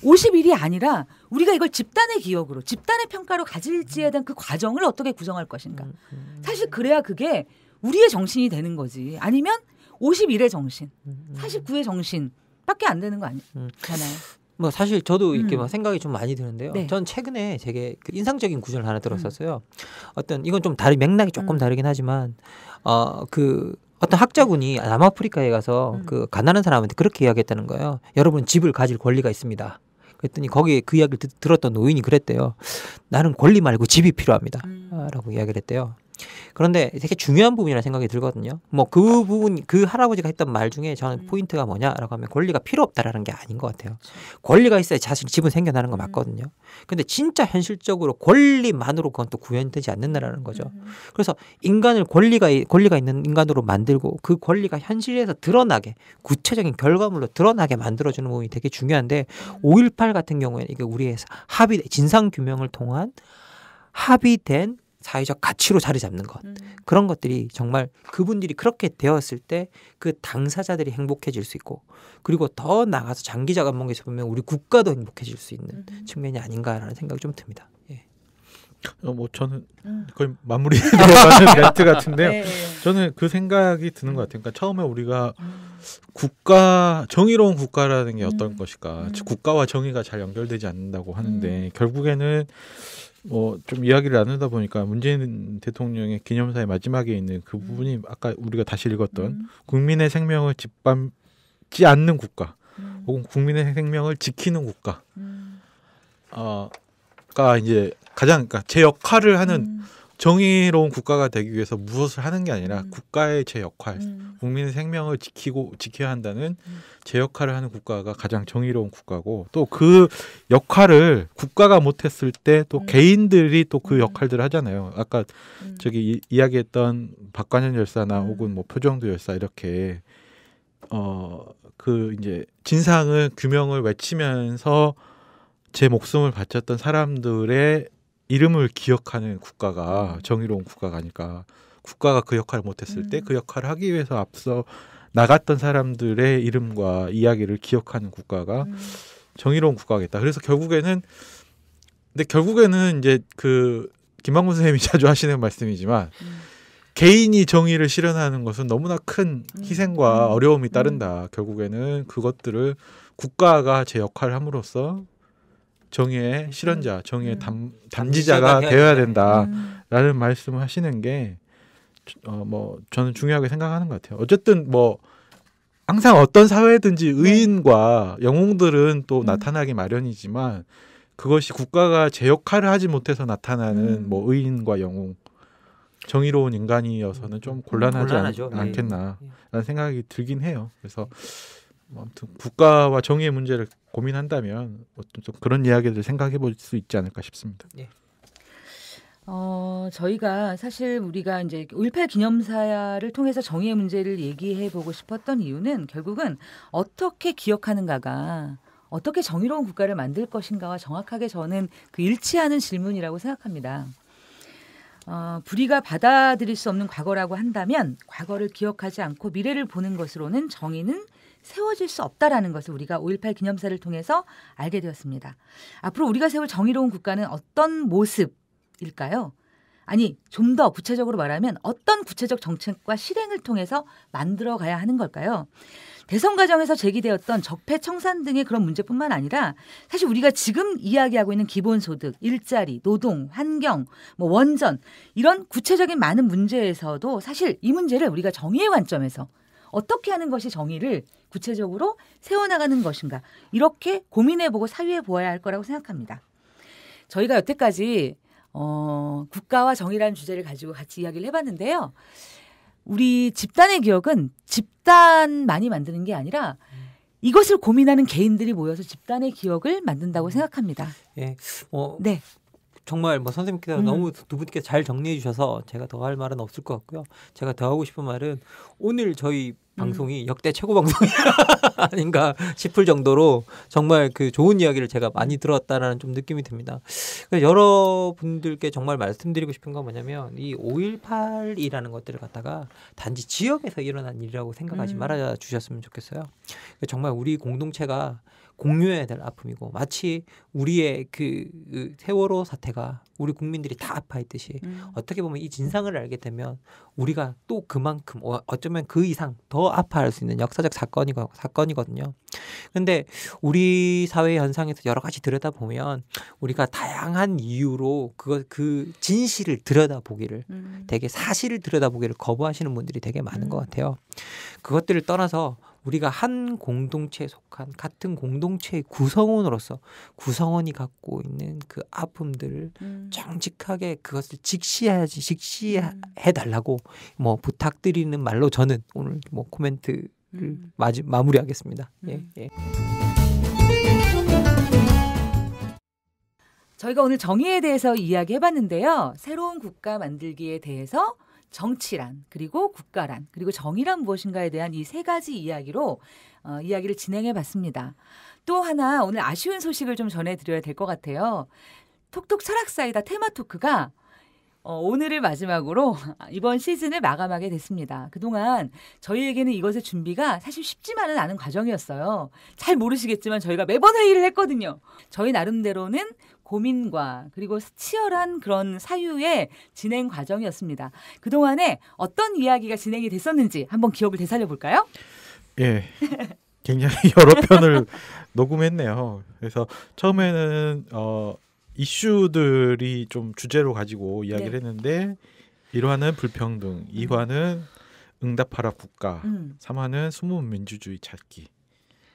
51이 아니라 우리가 이걸 집단의 기억으로 집단의 평가로 가질지에 대한 그 과정을 어떻게 구성할 것인가. 사실 그래야 그게 우리의 정신이 되는 거지. 아니면 51의 정신, 49의 정신밖에 안 되는 거 아니잖아요. 뭐 사실 저도 이렇게 막 생각이 좀 많이 드는데요. 네. 전 최근에 되게 그 인상적인 구절을 하나 들었었어요. 이건 좀 맥락이 조금 다르긴 하지만 어떤 학자분이 남아프리카에 가서 그 가난한 사람한테 그렇게 이야기했다는 거예요. 여러분 집을 가질 권리가 있습니다. 그랬더니 거기에 그 이야기를 들었던 노인이 그랬대요. 나는 권리 말고 집이 필요합니다. 라고 이야기를 했대요. 그런데 되게 중요한 부분이라는 생각이 들거든요. 뭐 그 부분, 그 할아버지가 했던 말 중에 저는 포인트가 뭐냐라고 하면 권리가 필요 없다라는 게 아닌 것 같아요. 권리가 있어야 자신 집은 생겨나는 거 맞거든요. 근데 진짜 현실적으로 권리만으로 그건 또 구현되지 않는다라는 거죠. 그래서 인간을 권리가 있는 인간으로 만들고 그 권리가 현실에서 드러나게 구체적인 결과물로 드러나게 만들어주는 부분이 되게 중요한데 5.18 같은 경우에는 이게 우리의 진상 규명을 통한 합의된 사회적 가치로 자리 잡는 것 그런 것들이 정말 그분들이 그렇게 되었을 때 그 당사자들이 행복해질 수 있고 그리고 더 나아가서 장기적 안목에서 보면 우리 국가도 행복해질 수 있는 측면이 아닌가라는 생각이 좀 듭니다. 예. 뭐 저는 거의 마무리되어가는 멘트 같은데요. 네. 저는 그 생각이 드는 것 같아요. 그러니까 처음에 우리가 정의로운 국가라는 게 어떤 것일까? 국가와 정의가 잘 연결되지 않는다고 하는데 결국에는 뭐 좀 이야기를 나누다 보니까 문재인 대통령의 기념사의 마지막에 있는 그 부분이 아까 우리가 다시 읽었던 국민의 생명을 짓밟지 않는 국가 혹은 국민의 생명을 지키는 국가가 이제 가장 그러니까 제 역할을 하는 정의로운 국가가 되기 위해서 무엇을 하는 게 아니라 국가의 제 역할, 국민의 생명을 지켜야 한다는 제 역할을 하는 국가가 가장 정의로운 국가고 또 그 역할을 국가가 못했을 때 또 개인들이 또 그 역할들을 하잖아요. 아까 저기 이야기했던 박관현 열사나 혹은 뭐 표정도 열사 이렇게 그 이제 진상을 규명을 외치면서 제 목숨을 바쳤던 사람들의 이름을 기억하는 국가가 정의로운 국가가 아닐까. 국가가 그 역할을 못했을 때 그 역할을 하기 위해서 앞서 나갔던 사람들의 이름과 이야기를 기억하는 국가가 정의로운 국가겠다. 그래서 결국에는 이제 그 김만곤 선생님이 자주 하시는 말씀이지만 개인이 정의를 실현하는 것은 너무나 큰 희생과 어려움이 따른다. 결국에는 그것들을 국가가 제 역할을 함으로써 정의의 실현자, 정의의 담지자가 되어야 된다라는 말씀을 하시는 게 뭐 저는 중요하게 생각하는 것 같아요. 어쨌든 뭐 항상 어떤 사회든지 의인과 영웅들은 또 나타나기 마련이지만 그것이 국가가 제 역할을 하지 못해서 나타나는 뭐 의인과 영웅, 정의로운 인간이어서는 좀 곤란하지 않겠나라는 생각이 들긴 해요. 그래서 뭐 아무튼 국가와 정의의 문제를 고민한다면 좀 그런 이야기를 생각해 볼 수 있지 않을까 싶습니다. 예. 저희가 사실 우리가 이제 5.18 기념사를 통해서 정의의 문제를 얘기해 보고 싶었던 이유는 결국은 어떻게 기억하는가가 어떻게 정의로운 국가를 만들 것인가와 정확하게 저는 그 일치하는 질문이라고 생각합니다. 불의가 받아들일 수 없는 과거라고 한다면 과거를 기억하지 않고 미래를 보는 것으로는 정의는 세워질 수 없다라는 것을 우리가 5.18 기념사를 통해서 알게 되었습니다. 앞으로 우리가 세울 정의로운 국가는 어떤 모습일까요? 아니, 좀 더 구체적으로 말하면 어떤 구체적 정책과 실행을 통해서 만들어가야 하는 걸까요? 대선 과정에서 제기되었던 적폐 청산 등의 그런 문제뿐만 아니라 사실 우리가 지금 이야기하고 있는 기본소득, 일자리, 노동, 환경, 뭐 원전 이런 구체적인 많은 문제에서도 사실 이 문제를 우리가 정의의 관점에서 어떻게 하는 것이 정의를 구체적으로 세워나가는 것인가 이렇게 고민해보고 사유해 보아야 할 거라고 생각합니다. 저희가 여태까지 국가와 정의라는 주제를 가지고 같이 이야기를 해봤는데요. 우리 집단의 기억은 집단만이 만드는 게 아니라 이것을 고민하는 개인들이 모여서 집단의 기억을 만든다고 생각합니다. 예, 네. 정말 뭐 선생님께서 너무 두 분께 잘 정리해 주셔서 제가 더 할 말은 없을 것 같고요. 제가 더 하고 싶은 말은 오늘 저희 방송이 역대 최고 방송이 아닌가 싶을 정도로 정말 그 좋은 이야기를 제가 많이 들었다라는 좀 느낌이 듭니다. 여러분들께 정말 말씀드리고 싶은 건 뭐냐면 이 5.18이라는 것들을 갖다가 단지 지역에서 일어난 일이라고 생각하지 말아 주셨으면 좋겠어요. 정말 우리 공동체가 공유해야 될 아픔이고 마치 우리의 그 세월호 사태가 우리 국민들이 다 아파했듯이 어떻게 보면 이 진상을 알게 되면 우리가 또 그만큼 어쩌면 그 이상 더 아파할 수 있는 역사적 사건이거든요. 그런데 우리 사회 현상에서 여러 가지 들여다보면 우리가 다양한 이유로 그 진실을 들여다보기를 되게 사실을 들여다보기를 거부하시는 분들이 되게 많은 것 같아요. 그것들을 떠나서 우리가 한 공동체에 속한 같은 공동체의 구성원으로서 구성원이 갖고 있는 그 아픔들을 정직하게 그것을 직시해 달라고 뭐 부탁드리는 말로 저는 오늘 뭐 코멘트를 마무리하겠습니다. 예. 저희가 오늘 정의에 대해서 이야기해봤는데요. 새로운 국가 만들기에 대해서 정치란 그리고 국가란 그리고 정의란 무엇인가에 대한 이 세 가지 이야기로 이야기를 진행해봤습니다. 또 하나 오늘 아쉬운 소식을 좀 전해드려야 될 것 같아요. 톡톡 철학사이다 테마 토크가 오늘을 마지막으로 이번 시즌을 마감하게 됐습니다. 그동안 저희에게는 이것의 준비가 사실 쉽지만은 않은 과정이었어요. 잘 모르시겠지만 저희가 매번 회의를 했거든요. 저희 나름대로는 고민과 그리고 치열한 그런 사유의 진행 과정이었습니다. 그동안에 어떤 이야기가 진행이 됐었는지 한번 기억을 되살려 볼까요? 예. 굉장히 여러 편을 녹음했네요. 그래서 처음에는 이슈들이 좀 주제로 가지고 이야기를 했는데 1화는 불평등, 2화는 응답하라 국가, 3화는 숨은 민주주의 찾기,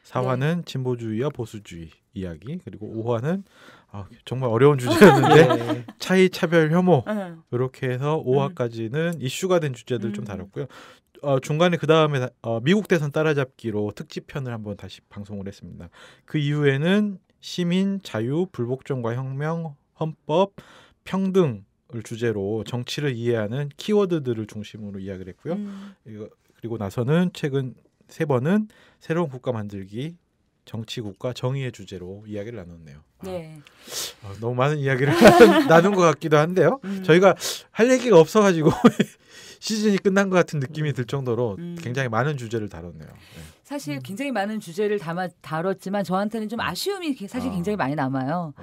4화는 진보주의와 보수주의 이야기, 그리고 5화는 정말 어려운 주제였는데 차이, 차별, 혐오 이렇게 해서 5화까지는 이슈가 된 주제들 좀 다뤘고요. 중간에 그 다음에 미국 대선 따라잡기로 특집편을 한번 다시 방송을 했습니다. 그 이후에는 시민, 자유, 불복종과 혁명, 헌법, 평등을 주제로 정치를 이해하는 키워드들을 중심으로 이야기를 했고요. 그리고 나서는 최근 3번은 새로운 국가 만들기, 정치, 국가, 정의의 주제로 이야기를 나눴네요. 네. 너무 많은 이야기를 나눈 것 같기도 한데요. 저희가 할 얘기가 없어가지고 시즌이 끝난 것 같은 느낌이 들 정도로 굉장히 많은 주제를 다뤘네요. 네. 사실 굉장히 많은 주제를 다뤘지만 저한테는 좀 아쉬움이 사실 굉장히 많이 남아요.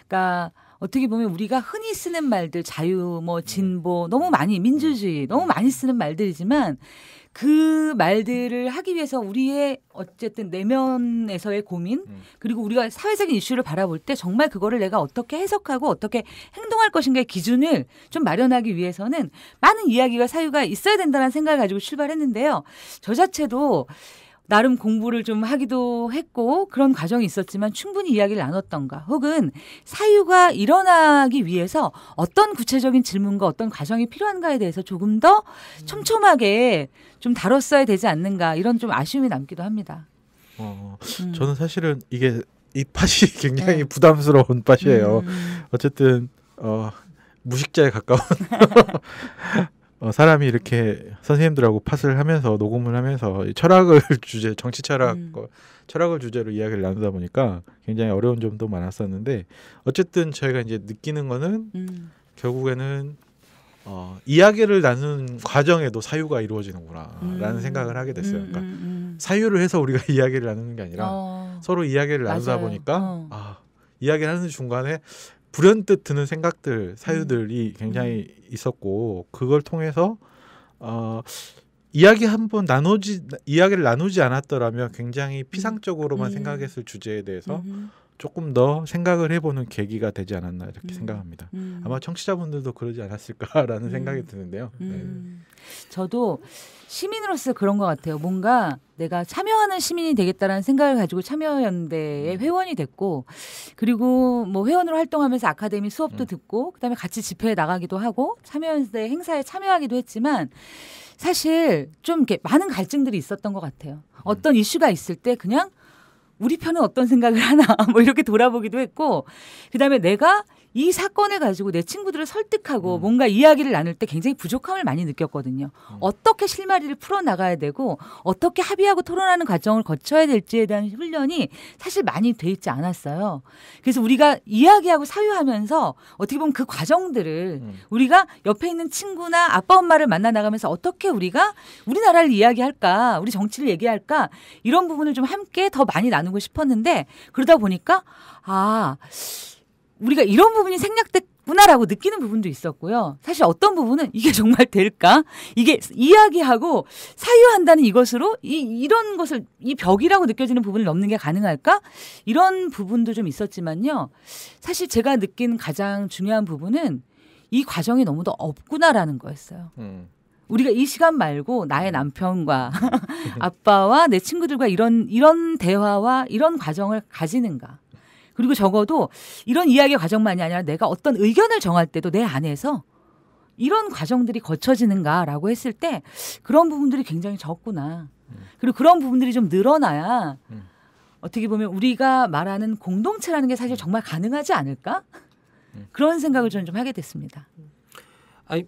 그러니까 어떻게 보면 우리가 흔히 쓰는 말들 자유, 뭐 진보 너무 많이 민주주의 너무 많이 쓰는 말들이지만 그 말들을 하기 위해서 우리의 어쨌든 내면에서의 고민 그리고 우리가 사회적인 이슈를 바라볼 때 정말 그거를 내가 어떻게 해석하고 어떻게 행동할 것인가의 기준을 좀 마련하기 위해서는 많은 이야기가 사유가 있어야 된다는 생각을 가지고 출발했는데요. 저 자체도 나름 공부를 좀 하기도 했고 그런 과정이 있었지만 충분히 이야기를 나눴던가 혹은 사유가 일어나기 위해서 어떤 구체적인 질문과 어떤 과정이 필요한가에 대해서 조금 더 촘촘하게 좀 다뤘어야 되지 않는가 이런 좀 아쉬움이 남기도 합니다. 저는 사실은 이게 이 팟이 굉장히 부담스러운 팟이에요. 어쨌든 무식자에 가까운 사람이 이렇게 선생님들하고 팟을 하면서 녹음을 하면서 철학을 주제 정치 철학을 주제로 이야기를 나누다 보니까 굉장히 어려운 점도 많았었는데 어쨌든 저희가 이제 느끼는 거는 결국에는 이야기를 나누는 과정에도 사유가 이루어지는구나라는 생각을 하게 됐어요. 그러니까 사유를 해서 우리가 이야기를 나누는 게 아니라 서로 이야기를 나누다 보니까 이야기를 하는 중간에 불현듯 드는 생각들, 사유들이 굉장히 있었고 그걸 통해서 이야기를 나누지 않았더라면 굉장히 피상적으로만 생각했을 주제에 대해서 조금 더 생각을 해보는 계기가 되지 않았나 이렇게 생각합니다. 아마 청취자분들도 그러지 않았을까라는 생각이 드는데요. 네. 저도 시민으로서 그런 것 같아요. 뭔가 내가 참여하는 시민이 되겠다라는 생각을 가지고 참여연대의 회원이 됐고 그리고 뭐 회원으로 활동하면서 아카데미 수업도 듣고 그다음에 같이 집회에 나가기도 하고 참여연대 행사에 참여하기도 했지만 사실 좀 이렇게 많은 갈증들이 있었던 것 같아요. 어떤 이슈가 있을 때 그냥 우리 편은 어떤 생각을 하나 뭐 이렇게 돌아보기도 했고 그다음에 내가 이 사건을 가지고 내 친구들을 설득하고 뭔가 이야기를 나눌 때 굉장히 부족함을 많이 느꼈거든요. 어떻게 실마리를 풀어나가야 되고 어떻게 합의하고 토론하는 과정을 거쳐야 될지에 대한 훈련이 사실 많이 돼 있지 않았어요. 그래서 우리가 이야기하고 사유하면서 어떻게 보면 그 과정들을 우리가 옆에 있는 친구나 아빠 엄마를 만나 나가면서 어떻게 우리가 우리나라를 이야기할까 우리 정치를 얘기할까 이런 부분을 좀 함께 더 많이 나누고 싶었는데 그러다 보니까 우리가 이런 부분이 생략됐구나라고 느끼는 부분도 있었고요. 사실 어떤 부분은 이게 정말 될까? 이게 이야기하고 사유한다는 이것으로 이런 것을 이 벽이라고 느껴지는 부분을 넘는 게 가능할까? 이런 부분도 좀 있었지만요. 사실 제가 느낀 가장 중요한 부분은 이 과정이 너무도 없구나라는 거였어요. 우리가 이 시간 말고 나의 남편과 아빠와 내 친구들과 이런 대화와 이런 과정을 가지는가? 그리고 적어도 이런 이야기의 과정만이 아니라 내가 어떤 의견을 정할 때도 내 안에서 이런 과정들이 거쳐지는가라고 했을 때 그런 부분들이 굉장히 적구나. 그리고 그런 부분들이 좀 늘어나야 어떻게 보면 우리가 말하는 공동체라는 게 사실 정말 가능하지 않을까? 그런 생각을 저는 좀 하게 됐습니다. 아니,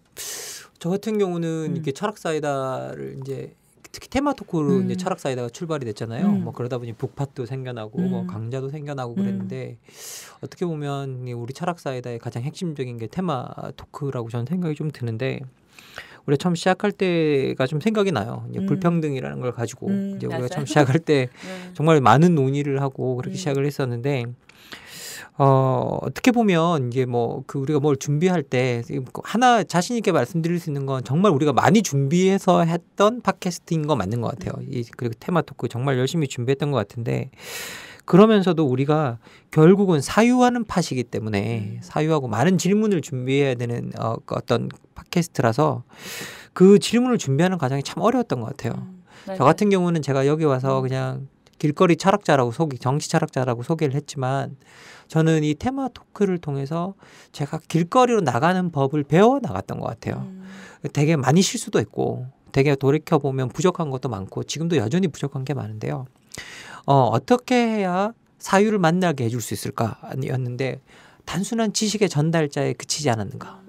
저 같은 경우는 이렇게 철학사이다를 이제 특히 테마 토크로 이제 철학사이다가 출발이 됐잖아요. 뭐 그러다 보니 북팟도 생겨나고 뭐 강좌도 생겨나고 그랬는데 어떻게 보면 우리 철학사이다의 가장 핵심적인 게 테마 토크라고 저는 생각이 좀 드는데 우리가 처음 시작할 때가 좀 생각이 나요. 이제 불평등이라는 걸 가지고 이제 우리가 처음 시작할 때 정말 많은 논의를 하고 그렇게 시작을 했었는데 어떻게 보면 이제 뭐 그 우리가 뭘 준비할 때 하나 자신 있게 말씀드릴 수 있는 건 정말 우리가 많이 준비해서 했던 팟캐스트인 거 맞는 것 같아요. 그리고 테마 토크 정말 열심히 준비했던 것 같은데 그러면서도 우리가 결국은 사유하는 팟이기 때문에 사유하고 많은 질문을 준비해야 되는 어떤 팟캐스트라서 그 질문을 준비하는 과정이 참 어려웠던 것 같아요. 저 같은 경우는 제가 여기 와서 그냥 길거리 철학자라고 정치 철학자라고 소개를 했지만 저는 이 테마 토크를 통해서 제가 길거리로 나가는 법을 배워 나갔던 것 같아요. 되게 많이 실수도 했고 되게 돌이켜보면 부족한 것도 많고 지금도 여전히 부족한 게 많은데요. 어떻게 해야 사유를 만나게 해줄 수 있을까? 였는데 단순한 지식의 전달자에 그치지 않았는가?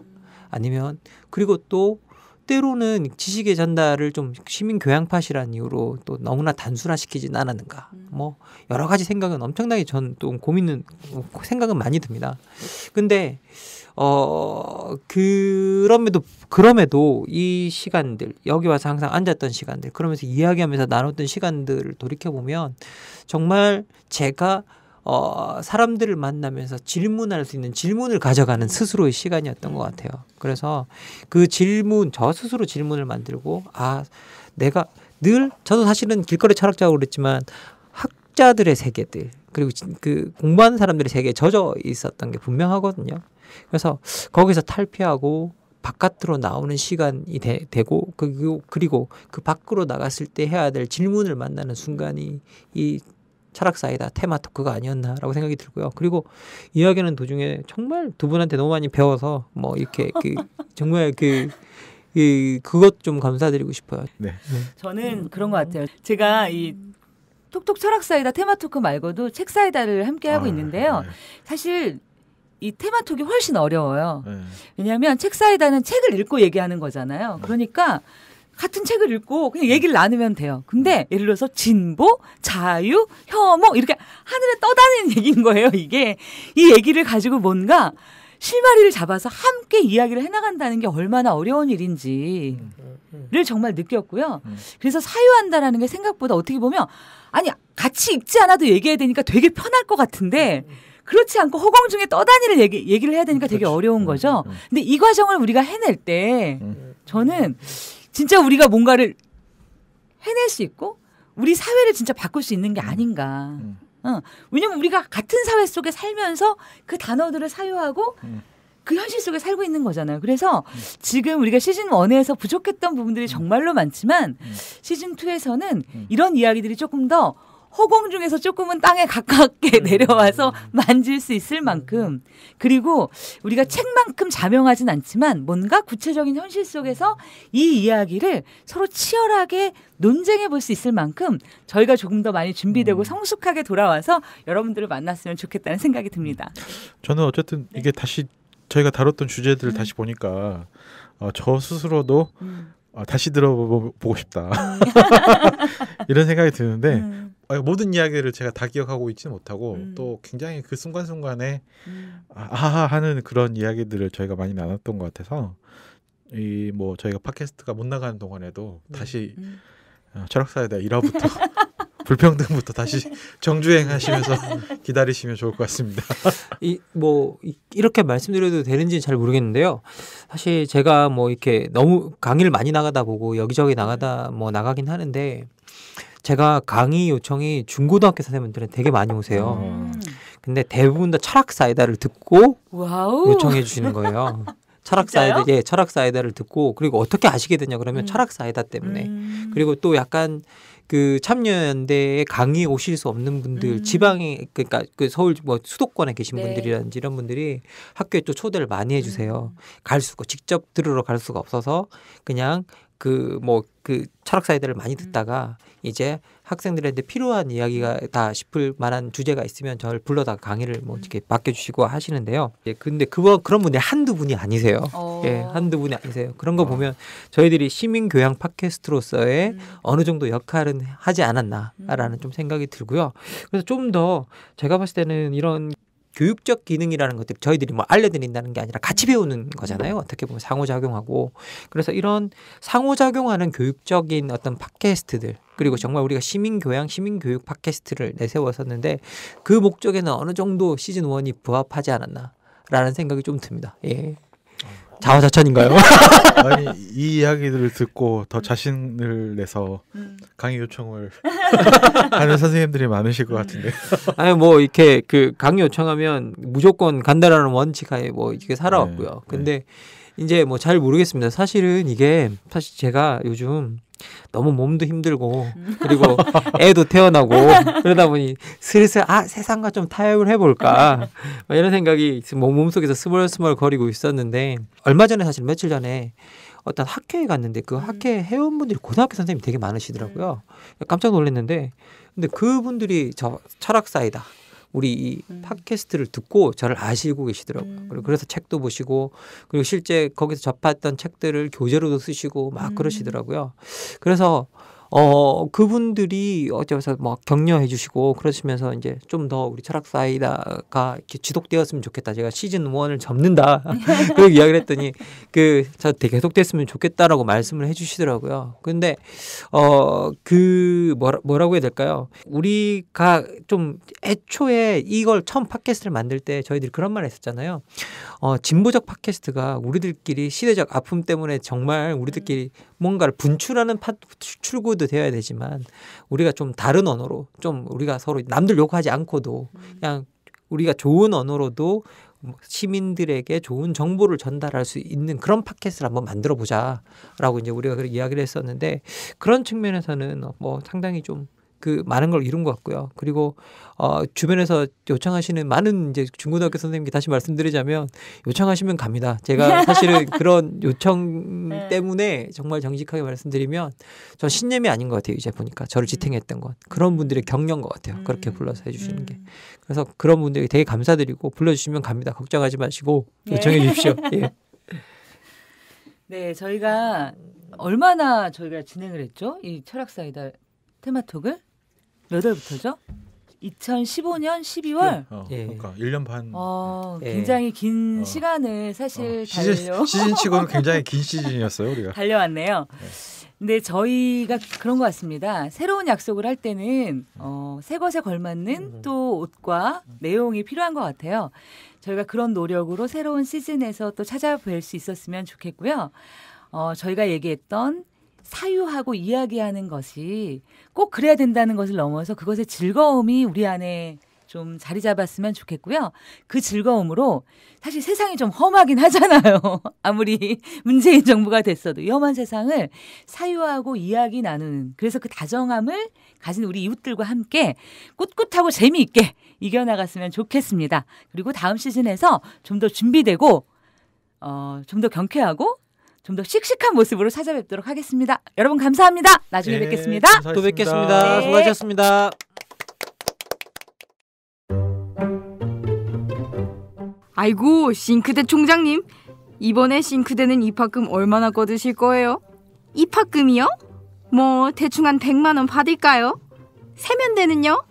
아니면 그리고 또 때로는 지식의 전달을 좀 시민 교양팟이라는 이유로 또 너무나 단순화시키진 않았는가. 뭐 여러 가지 생각은 엄청나게 전 또 생각은 많이 듭니다. 근데 그럼에도 이 시간들 여기 와서 항상 앉았던 시간들 그러면서 이야기하면서 나눴던 시간들을 돌이켜 보면 정말 제가 사람들을 만나면서 질문할 수 있는 질문을 가져가는 스스로의 시간이었던 것 같아요. 그래서 그 질문, 저 스스로 질문을 만들고 내가 늘 저도 사실은 길거리 철학자라고 그랬지만 학자들의 세계들 그리고 그 공부하는 사람들의 세계에 젖어 있었던 게 분명하거든요. 그래서 거기서 탈피하고 바깥으로 나오는 시간이 되고 그리고 그 밖으로 나갔을 때 해야 될 질문을 만나는 순간이 이 철학사이다 테마 토크가 아니었나라고 생각이 들고요. 그리고 이야기하는 도중에 정말 두 분한테 너무 많이 배워서 뭐 이렇게 정말 그것 좀 감사드리고 싶어요. 네. 저는 그런 것 같아요. 제가 이 톡톡 철학사이다 테마 토크 말고도 책사이다를 함께 하고 있는데요. 네. 사실 이 테마톡이 훨씬 어려워요. 네. 왜냐하면 책사이다는 책을 읽고 얘기하는 거잖아요. 그러니까 같은 책을 읽고 그냥 얘기를 나누면 돼요. 근데 예를 들어서 진보, 자유, 혐오 이렇게 하늘에 떠다니는 얘기인 거예요. 이게 이 얘기를 가지고 뭔가 실마리를 잡아서 함께 이야기를 해나간다는 게 얼마나 어려운 일인지를 정말 느꼈고요. 그래서 사유한다라는 게 생각보다 어떻게 보면 아니 같이 읽지 않아도 얘기해야 되니까 되게 편할 것 같은데 그렇지 않고 허공 중에 떠다니는 얘기를 해야 되니까 되게 어려운 거죠. 근데 이 과정을 우리가 해낼 때 저는 진짜 우리가 뭔가를 해낼 수 있고 우리 사회를 진짜 바꿀 수 있는 게 아닌가. 왜냐면 우리가 같은 사회 속에 살면서 그 단어들을 사유하고 그 현실 속에 살고 있는 거잖아요. 그래서 지금 우리가 시즌 1에서 부족했던 부분들이 정말로 많지만 시즌 2에서는 이런 이야기들이 조금 더 허공 중에서 조금은 땅에 가깝게 내려와서 만질 수 있을 만큼 그리고 우리가 책만큼 자명하진 않지만 뭔가 구체적인 현실 속에서 이 이야기를 서로 치열하게 논쟁해 볼 수 있을 만큼 저희가 조금 더 많이 준비되고 성숙하게 돌아와서 여러분들을 만났으면 좋겠다는 생각이 듭니다. 저는 어쨌든 이게 다시 저희가 다뤘던 주제들을 다시 보니까 저 스스로도 다시 들어보고 싶다 이런 생각이 드는데 모든 이야기를 제가 다 기억하고 있지는 못하고 또 굉장히 그 순간순간에 아하 하는 그런 이야기들을 저희가 많이 나눴던 것 같아서 이 뭐 저희가 팟캐스트가 못 나가는 동안에도 다시 철학사이다 1화부터 불평등부터 다시 정주행하시면서 기다리시면 좋을 것 같습니다. 이렇게 말씀드려도 되는지는 잘 모르겠는데요. 사실 제가 뭐 이렇게 너무 강의를 많이 나가다 보고 여기저기 나가긴 하는데 제가 강의 요청이 중고등학교 선생님들은 되게 많이 오세요. 근데 대부분 다 철학사이다를 듣고 와우. 요청해 주시는 거예요. 철학사이다를 듣고 그리고 어떻게 아시게 되냐 그러면 철학사이다 때문에 그리고 또 약간 그 참여연대에 강의 오실 수 없는 분들 지방에 그러니까 그 서울 뭐 수도권에 계신 분들이라든지 이런 분들이 학교에 또 초대를 많이 해주세요. 직접 들으러 갈 수가 없어서 그냥 그 철학사이다를 많이 듣다가 이제 학생들한테 필요한 이야기가 다 싶을 만한 주제가 있으면 저를 불러다가 강의를 뭐 이렇게 맡겨주시고 하시는데요. 근데 그런 분이 한두 분이 아니세요. 한두 분이 아니세요. 그런 거 보면 저희들이 시민교양 팟캐스트로서의 어느 정도 역할은 하지 않았나라는 좀 생각이 들고요. 그래서 좀 더 제가 봤을 때는 이런 교육적 기능이라는 것들 저희들이 뭐 알려드린다는 게 아니라 같이 배우는 거잖아요. 어떻게 보면 상호작용하고 그래서 이런 상호작용하는 교육적인 어떤 팟캐스트들 그리고 정말 우리가 시민교육 팟캐스트를 내세웠었는데 그 목적에는 어느 정도 시즌 1이 부합하지 않았나라는 생각이 좀 듭니다. 자화자찬인가요? 아니 이 이야기들을 듣고 더 자신을 내서 강의 요청을 하는 선생님들이 많으실 것 같은데. 아니 뭐 이렇게 그 강의 요청하면 무조건 간다라는 원칙하에 뭐 이게 살아왔고요. 근데 이제 뭐 잘 모르겠습니다. 사실 제가 요즘 너무 몸도 힘들고 그리고 애도 태어나고 그러다 보니 슬슬 세상과 좀 타협을 해볼까 이런 생각이 몸속에서 스멀스멀 거리고 있었는데 얼마 전에 사실 며칠 전에 어떤 학회에 갔는데 그 학회 회원분들이 고등학교 선생님이 되게 많으시더라고요. 깜짝 놀랐는데 근데 그분들이 저 철학사이다 우리 이 팟캐스트를 듣고 저를 아시고 계시더라고요. 그래서 책도 보시고 그리고 실제 거기서 접했던 책들을 교재로도 쓰시고 막 그러시더라고요. 그래서 그분들이 어쩌서 막 격려해 주시고 그러시면서 이제 좀 더 우리 철학 사이다가 이렇게 지속되었으면 좋겠다. 제가 시즌 1을 접는다. 그 이야기를 했더니 저 계속됐으면 좋겠다라고 말씀을 해 주시더라고요. 근데 뭐라고 해야 될까요? 우리가 좀 애초에 이걸 처음 팟캐스트를 만들 때 저희들이 그런 말 했었잖아요. 진보적 팟캐스트가 우리들끼리 시대적 아픔 때문에 정말 우리들끼리 뭔가를 분출하는 출구도 되어야 되지만 우리가 좀 다른 언어로 좀 우리가 서로 남들 욕하지 않고도 그냥 우리가 좋은 언어로도 시민들에게 좋은 정보를 전달할 수 있는 그런 팟캐스트를 한번 만들어 보자라고 이제 우리가 그렇게 이야기를 했었는데 그런 측면에서는 뭐 상당히 좀 많은 걸 이룬 것 같고요. 그리고 주변에서 요청하시는 많은 이제 중고등학교 선생님께 다시 말씀드리자면 요청하시면 갑니다. 제가 사실은 그런 요청 때문에 정말 정직하게 말씀드리면 전 신념이 아닌 것 같아요. 이제 보니까 저를 지탱했던 건 그런 분들의 격려인 것 같아요. 그렇게 불러서 해주시는 게. 그래서 그런 분들에게 되게 감사드리고 불러주시면 갑니다. 걱정하지 마시고 요청해 주십시오. 예. 네, 저희가 얼마나 저희가 진행을 했죠? 이 철학사이다 테마톡을? 몇 월부터죠? 2015년 12월. 그러니까 1년 반. 굉장히 긴 시간을 사실 시즌치고는 굉장히 긴 시즌이었어요, 우리가. 달려왔네요. 근데 저희가 그런 것 같습니다. 새로운 약속을 할 때는 새 것에 걸맞는 또 옷과 내용이 필요한 것 같아요. 저희가 그런 노력으로 새로운 시즌에서 또 찾아뵐 수 있었으면 좋겠고요. 저희가 얘기했던 사유하고 이야기하는 것이 꼭 그래야 된다는 것을 넘어서 그것의 즐거움이 우리 안에 좀 자리 잡았으면 좋겠고요. 그 즐거움으로 사실 세상이 좀 험하긴 하잖아요. 아무리 문재인 정부가 됐어도 이 험한 세상을 사유하고 이야기 나누는 그래서 그 다정함을 가진 우리 이웃들과 함께 꿋꿋하고 재미있게 이겨나갔으면 좋겠습니다. 그리고 다음 시즌에서 좀 더 준비되고 좀 더 경쾌하고 좀 더 씩씩한 모습으로 찾아뵙도록 하겠습니다. 여러분 감사합니다. 나중에 뵙겠습니다. 또 뵙겠습니다. 네. 수고하셨습니다. 아이고 싱크대 총장님 이번에 싱크대는 입학금 얼마나 거두실 거예요? 입학금이요? 뭐 대충 한 100만 원 받을까요? 세면대는요?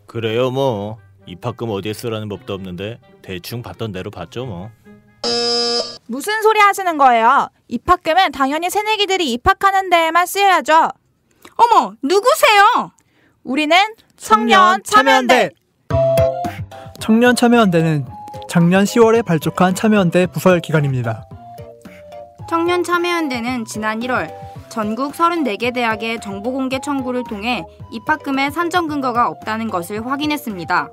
그래요 뭐 입학금 어디에 쓰라는 법도 없는데 대충 받던 대로 받죠 뭐. 무슨 소리 하시는 거예요? 입학금은 당연히 새내기들이 입학하는 데에만 쓰여야죠. 어머 누구세요? 우리는 청년참여연대. 청년참여연대는 작년 10월에 발족한 참여연대 부설 기관입니다. 청년참여연대는 지난 1월 전국 34개 대학의 정보공개 청구를 통해 입학금의 산정 근거가 없다는 것을 확인했습니다.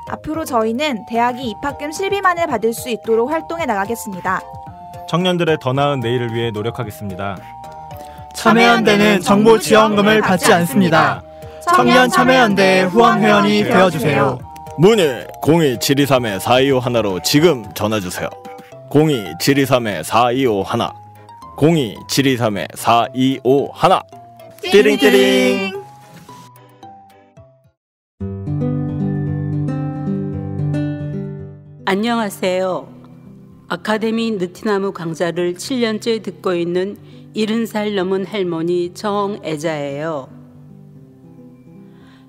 앞으로 저희는 대학이 입학금 실비만을 받을 수 있도록 활동해 나가겠습니다. 청년들의 더 나은 내일을 위해 노력하겠습니다. 참여연대는 정보 지원금을 받지 않습니다. 청년참여연대의 후원회원이 되어주세요. 문의 02-723-4251로 지금 전화주세요. 02-723-4251 02-723-4251 띠링띠링. 안녕하세요. 아카데미 느티나무 강좌를 7년째 듣고 있는 70살 넘은 할머니 정애자예요.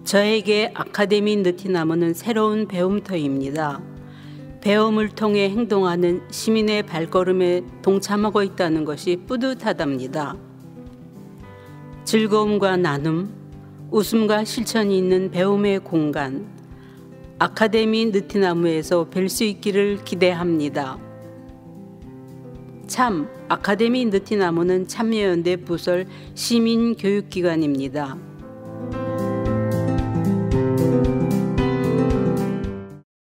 저에게 아카데미 느티나무는 새로운 배움터입니다. 배움을 통해 행동하는 시민의 발걸음에 동참하고 있다는 것이 뿌듯하답니다. 즐거움과 나눔, 웃음과 실천이 있는 배움의 공간, 아카데미 느티나무에서 뵐 수 있기를 기대합니다. 참, 아카데미 느티나무는 참여연대 부설 시민교육기관입니다.